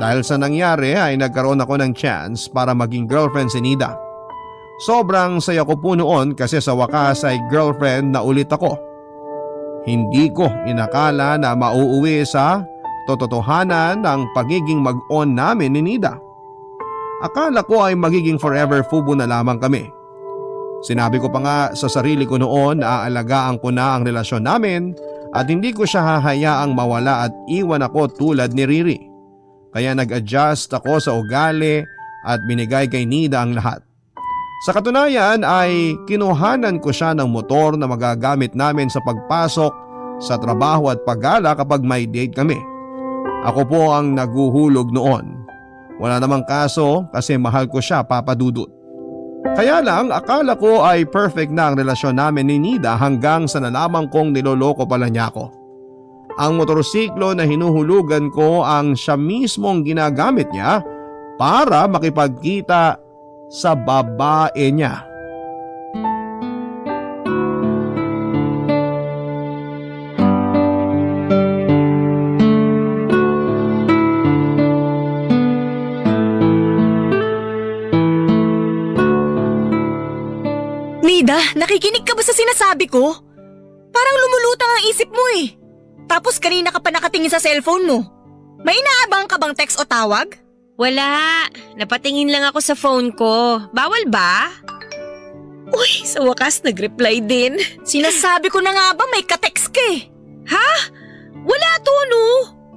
Dahil sa nangyari ay nagkaroon ako ng chance para maging girlfriend si Nida. Sobrang saya ko po noon kasi sa wakas ay girlfriend na ulit ako. Hindi ko inakala na mauuwi sa tototohanan ng pagiging mag-on namin ni Nida. Akala ko ay magiging forever fubo na lamang kami. Sinabi ko pa nga sa sarili ko noon na aalagaan ko na ang relasyon namin at hindi ko siya hahayaang mawala at iwan ako tulad ni Riri. Kaya nag-adjust ako sa ugali at binigay kay Nida ang lahat. Sa katunayan ay kinuhanan ko siya ng motor na magagamit namin sa pagpasok sa trabaho at paggala kapag may date kami. Ako po ang naguhulog noon. Wala namang kaso kasi mahal ko siya, Papa Dudut. Kaya lang akala ko ay perfect na ang relasyon namin ni Nida hanggang sa nalaman kong niloloko pala niya ako. Ang motorsiklo na hinuhulugan ko ang siya mismong ginagamit niya para makipagkita sa babae niya. Nida, nakikinig ka ba sa sinasabi ko? Parang lumulutang ang isip mo eh. Tapos kanina ka pa nakatingin sa cellphone mo. May inaabang ka bang text o tawag? Wala. Napatingin lang ako sa phone ko. Bawal ba? Uy, sa wakas nag-reply din. Sinasabi ko na nga ba may ka-text ka eh. Ha? Wala to, no?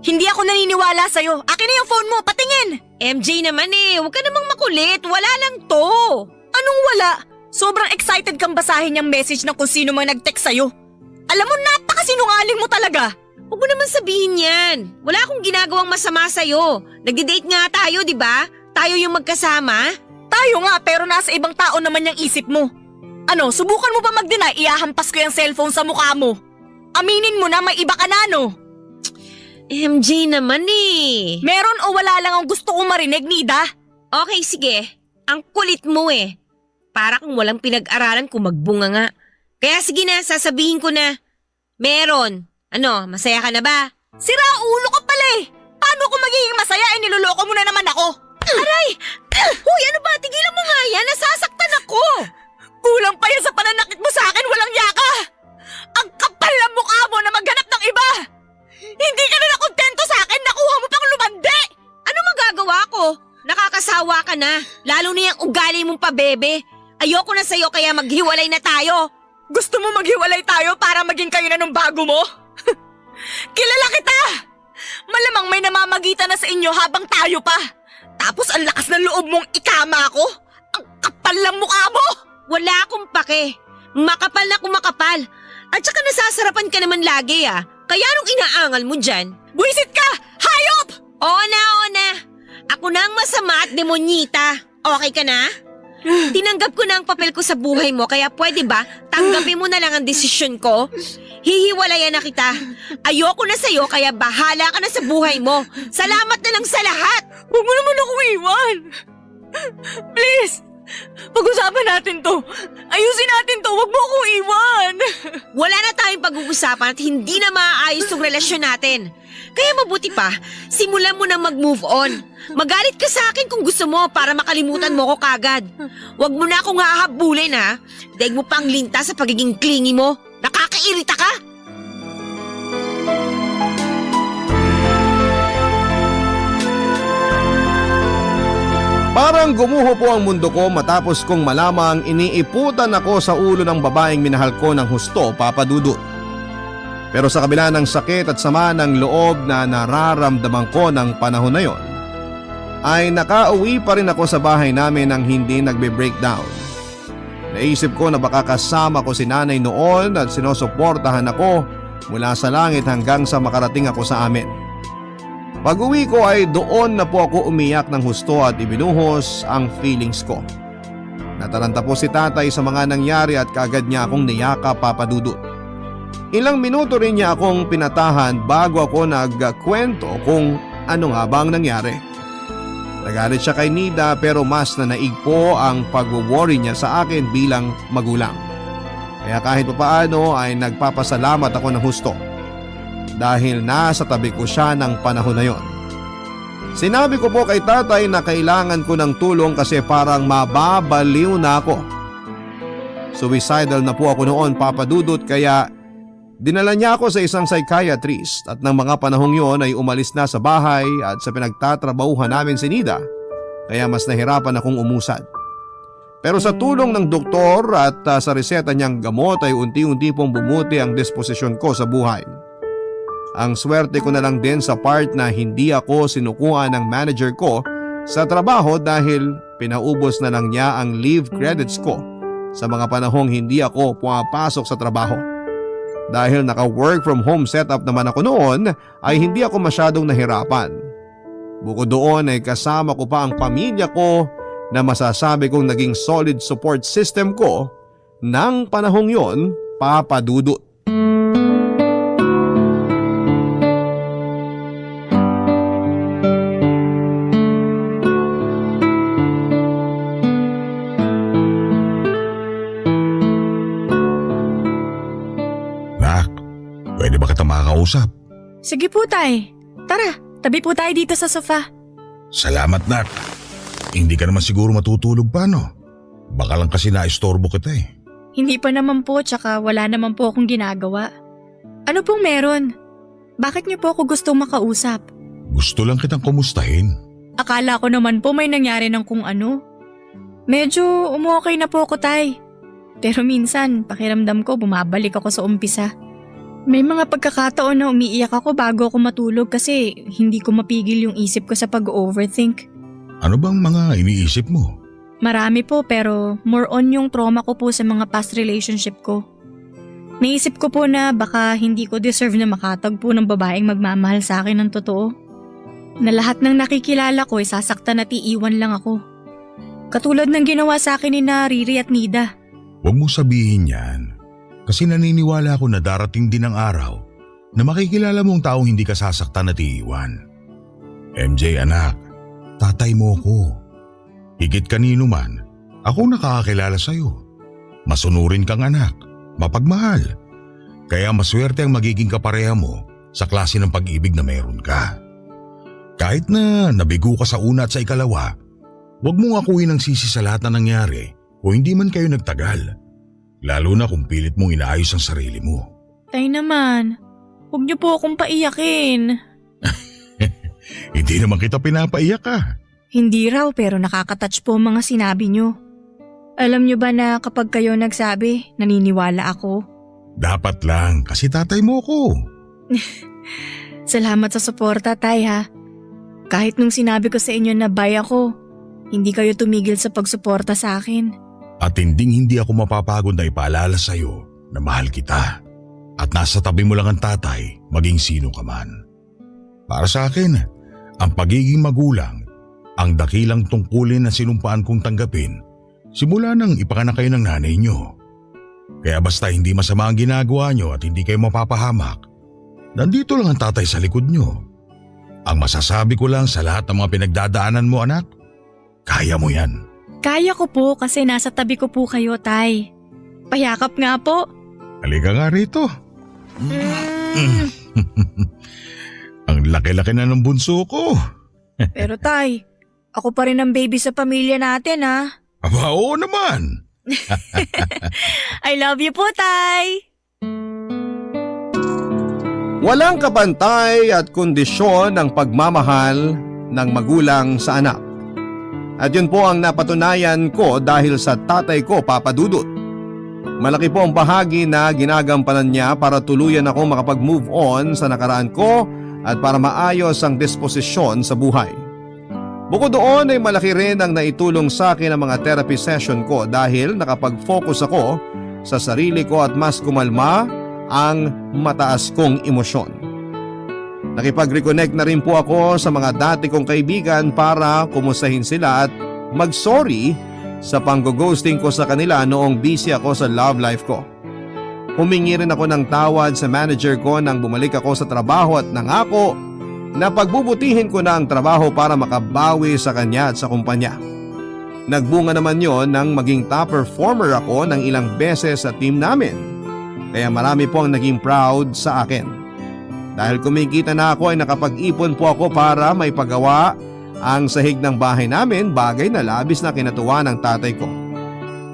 Hindi ako naniniwala sa'yo. Akin na yung phone mo, patingin! MJ naman eh. Huwag ka namang makulit. Wala lang to. Anong wala? Sobrang excited kang basahin yung message ng kung sino mang nag-text sa'yo. Alam mo, napakasinungaling mo talaga. Huwag mo naman sabihin yan. Wala akong ginagawang masama sa'yo. Nagde-date nga tayo, di ba? Tayo yung magkasama. Tayo nga, pero nasa ibang tao naman yung isip mo. Ano, subukan mo ba mag-deny? Iyahampas ko yung cellphone sa mukha mo. Aminin mo na may iba ka na, no? MJ naman eh. Meron o wala lang ang gusto kong marinig, Nida? Okay, sige. Ang kulit mo eh. Para kung walang pinag-aralan kung magbunga nga. Kaya sige na, sasabihin ko na. Meron. Ano, masaya ka na ba? Sira ulo ka pala eh. Paano ko magiging masaya eh niloloko mo na naman ako? Aray! Huy, ano ba? Tigilan mo nga yan. Nasasaktan ako. Kulang pa yan sa pananakit mo sa akin, walang yaka. Ang kapal ng mukha mo na maghanap ng iba. Hindi ka na nakontento sa akin, nakuha mo pang lumandi. Ano magagawa ko? Nakakasawa ka na. Lalo na yung ugali mong pabebe. Ayoko na sa'yo kaya maghiwalay na tayo. Gusto mo maghiwalay tayo para maging kayo na nung bago mo? Kilala kita! Malamang may namamagitan na sa inyo habang tayo pa. Tapos ang lakas ng loob mong ikama ako? Ang kapal ng mukha mo! Wala akong pake. Makapal na kumakapal. At saka nasasarapan ka naman lagi ah. Kaya anong inaangal mo dyan? Buisit ka! Hayop! Oo na. Ako na ang masama at demonyita. Okay ka na? Tinanggap ko na ang papel ko sa buhay mo kaya pwede ba tanggapin mo na lang ang desisyon ko? Hihiwalayan na kita. Ayoko na sa'yo kaya bahala ka na sa buhay mo. Salamat na lang sa lahat. Huwag mo naman ako iwan. Please! Pag-usapan natin to. Ayusin natin to. Huwag mo ako iwan. Wala na tayong pag-uusapan at hindi na maaayos yung relasyon natin. Kaya mabuti pa, simulan mo na mag-move on. Magalit ka sa akin kung gusto mo para makalimutan mo ko kagad. Huwag mo na akong hahabulin ha. Daig mo pang linta sa pagiging clingy mo. Nakakairita ka. Parang gumuho po ang mundo ko matapos kong malamang iniiputan ako sa ulo ng babaeng minahal ko ng husto, Papa Dudut. Pero sa kabila ng sakit at sama ng loob na nararamdaman ko ng panahon na yon, ay nakauwi pa rin ako sa bahay namin nang hindi nagbe-breakdown. Naisip ko na baka kasama ko si nanay noon at sinusuportahan ako mula sa langit hanggang sa makarating ako sa amin. Pag-uwi ko ay doon na po ako umiyak ng husto at ibinuhos ang feelings ko. Nataranta po si tatay sa mga nangyari at kaagad niya akong niyakap, Papa Dudut. Ilang minuto rin niya akong pinatahan bago ako nagkwento kung ano nga ba ang nangyari. Nagalit siya kay Nida pero mas nanaig po ang pag-worry niya sa akin bilang magulang. Kaya kahit papaano ay nagpapasalamat ako ng husto dahil nasa tabi ko siya ng panahon na yon. Sinabi ko po kay tatay na kailangan ko ng tulong kasi parang mababaliw na ako. Suicidal na po ako noon, Papa Dudut, kaya dinala niya ako sa isang psychiatrist at ng mga panahong yon ay umalis na sa bahay at sa pinagtatrabahuhan namin si Nida, kaya mas nahirapan akong umusad. Pero sa tulong ng doktor at sa reseta niyang gamot ay unti-unti pong bumuti ang disposisyon ko sa buhay. Ang swerte ko na lang din sa part na hindi ako sinukuha ng manager ko sa trabaho dahil pinaubos na lang niya ang leave credits ko sa mga panahong hindi ako pumapasok sa trabaho. Dahil naka-work from home setup naman ako noon ay hindi ako masyadong nahirapan. Bukod doon ay kasama ko pa ang pamilya ko na masasabi kong naging solid support system ko ng panahong yon, Papa Dudut. Nak, pwede ba kita makakausap? Sige po, tay. Tara, tabi po tayo dito sa sofa. Salamat, Nak. Hindi ka naman siguro matutulog pa, no? Baka lang kasi naistorbo kita eh. Hindi pa naman po, tsaka wala naman po akong ginagawa. Ano pong meron? Bakit niyo po ako gustong makausap? Gusto lang kitang kumustahin. Akala ko naman po may nangyari ng kung ano. Medyo umukay na po ako, tay. Pero minsan, pakiramdam ko bumabalik ako sa umpisa. May mga pagkakataon na umiiyak ako bago ako matulog kasi hindi ko mapigil yung isip ko sa pag-overthink. Ano bang mga iniisip mo? Marami po pero more on yung trauma ko po sa mga past relationship ko. Naisip ko po na baka hindi ko deserve na makatagpo ng babaeng magmamahal sa akin ng totoo. Na lahat ng nakikilala ko ay sasaktan at iiwan lang ako. Katulad ng ginawa sa akin ni Riri at Nida. Huwag mo sabihin yan. Kasi naniniwala ako na darating din ang araw na makikilala mo ang taong hindi ka sasaktan at iiwan. MJ anak, tatay mo ko. Higit kanino man, ako nakakakilala sa'yo. Masunurin kang anak, mapagmahal. Kaya maswerte ang magiging kapareha mo sa klase ng pag-ibig na meron ka. Kahit na nabigo ka sa una at sa ikalawa, huwag mong akuin ang sisi sa lahat na nangyari o hindi man kayo nagtagal. Lalo na kung pilit mong inaayos ang sarili mo. Tay naman, huwag niyo po akong paiyakin. Hindi naman kita pinapaiyak ka. Hindi raw pero nakakatouch po ang mga sinabi niyo. Alam niyo ba na kapag kayo nagsabi, naniniwala ako? Dapat lang kasi tatay mo ko. Salamat sa suporta, tay ha. Kahit nung sinabi ko sa inyo na bye ako, hindi kayo tumigil sa pagsuporta sa akin. At hindi ako mapapagod na ipaalala sa'yo na mahal kita. At nasa tabi mo lang ang tatay, maging sino ka man. Para sa akin, ang pagiging magulang, ang dakilang tungkulin na sinumpaan kong tanggapin, simula nang ipanganak kayo ng nanay nyo. Kaya basta hindi masama ang ginagawa nyo at hindi kayo mapapahamak, nandito lang ang tatay sa likod nyo. Ang masasabi ko lang sa lahat ng mga pinagdadaanan mo, anak, kaya mo yan. Kaya ko po kasi nasa tabi ko po kayo, tay. Payakap nga po. Halika nga rito. Ang laki-laki na ng bunso ko. Pero tay, ako pa rin ang baby sa pamilya natin ha. Aba, oo naman. I love you po, tay. Walang kapantay at kondisyon ang pagmamahal ng magulang sa anak. At yun po ang napatunayan ko dahil sa tatay ko, Papa Dudut. Malaki po ang bahagi na ginagampanan niya para tuluyan ako makapag-move on sa nakaraan ko at para maayos ang disposisyon sa buhay. Bukod doon ay malaki rin ang naitulong sa akin ang mga therapy session ko dahil nakapag-focus ako sa sarili ko at mas kumalma ang mataas kong emosyon. Nakipag-reconnect na rin po ako sa mga dati kong kaibigan para kumustahin sila at mag-sorry sa pang-ghosting ko sa kanila noong busy ako sa love life ko. Humingi rin ako ng tawad sa manager ko nang bumalik ako sa trabaho at nangako na pagbubutihin ko na ang trabaho para makabawi sa kanya at sa kumpanya. Nagbunga naman yon nang maging top performer ako ng ilang beses sa team namin. Kaya marami po ang naging proud sa akin. Dahil kumikita na ako ay nakapag-ipon po ako para may pagawa ang sahig ng bahay namin, bagay na labis na kinatuwa ng tatay ko.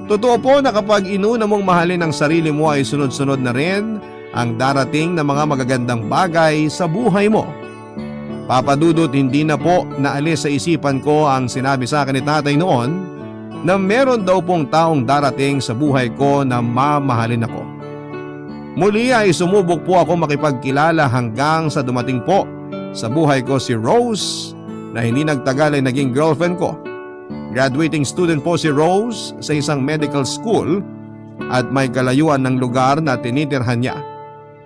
Totoo po na kapag inuna mong mahalin ang sarili mo ay sunod-sunod na rin ang darating na mga magagandang bagay sa buhay mo. Papa Dudut, hindi na po naalis sa isipan ko ang sinabi sa akin ni tatay noon na meron daw pong taong darating sa buhay ko na mamahalin ako. Muli ay sumubok po ako makipagkilala hanggang sa dumating po sa buhay ko si Rose na hindi nagtagal ay naging girlfriend ko. Graduating student po si Rose sa isang medical school at may kalayuan ng lugar na tinitirhan niya.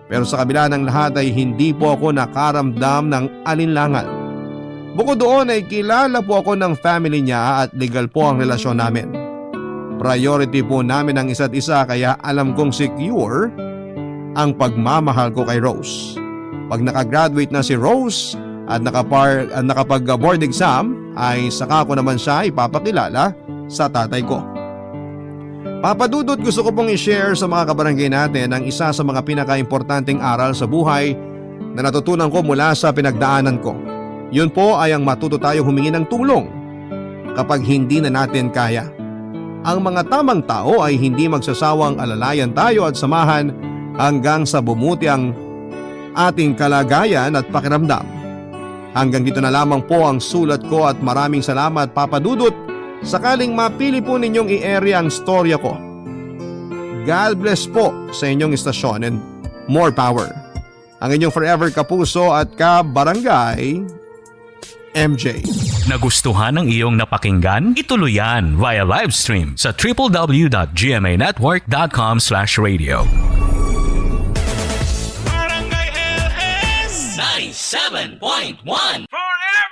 Pero sa kabila ng lahat ay hindi po ako nakaramdam ng alinlangan. Bukod doon ay kilala po ako ng family niya at legal po ang relasyon namin. Priority po namin ang isa't isa kaya alam kong secure ang pagmamahal ko kay Rose. Pag nakagraduate na si Rose at nakapag-board exam ay saka ko naman siya ipapakilala sa tatay ko. Papa Dudut, gusto ko pong i-share sa mga kabarangay natin ang isa sa mga pinaka-importanting aral sa buhay na natutunan ko mula sa pinagdaanan ko. Yun po ay ang matuto tayong humingi ng tulong kapag hindi na natin kaya. Ang mga tamang tao ay hindi magsasawang alalayan tayo at samahan hanggang sa bumuti ang ating kalagayan at pakiramdam. Hanggang dito na lamang po ang sulat ko at maraming salamat Papa Dudut sakaling mapili po ninyong i-area ang storya ko. God bless po sa inyong istasyon and more power. Ang inyong forever kapuso at ka-barangay, MJ. Nagustuhan ng iyong napakinggan? Ituloy yan via live stream sa www.gmanetwork.com/radio. 97.1 Forever!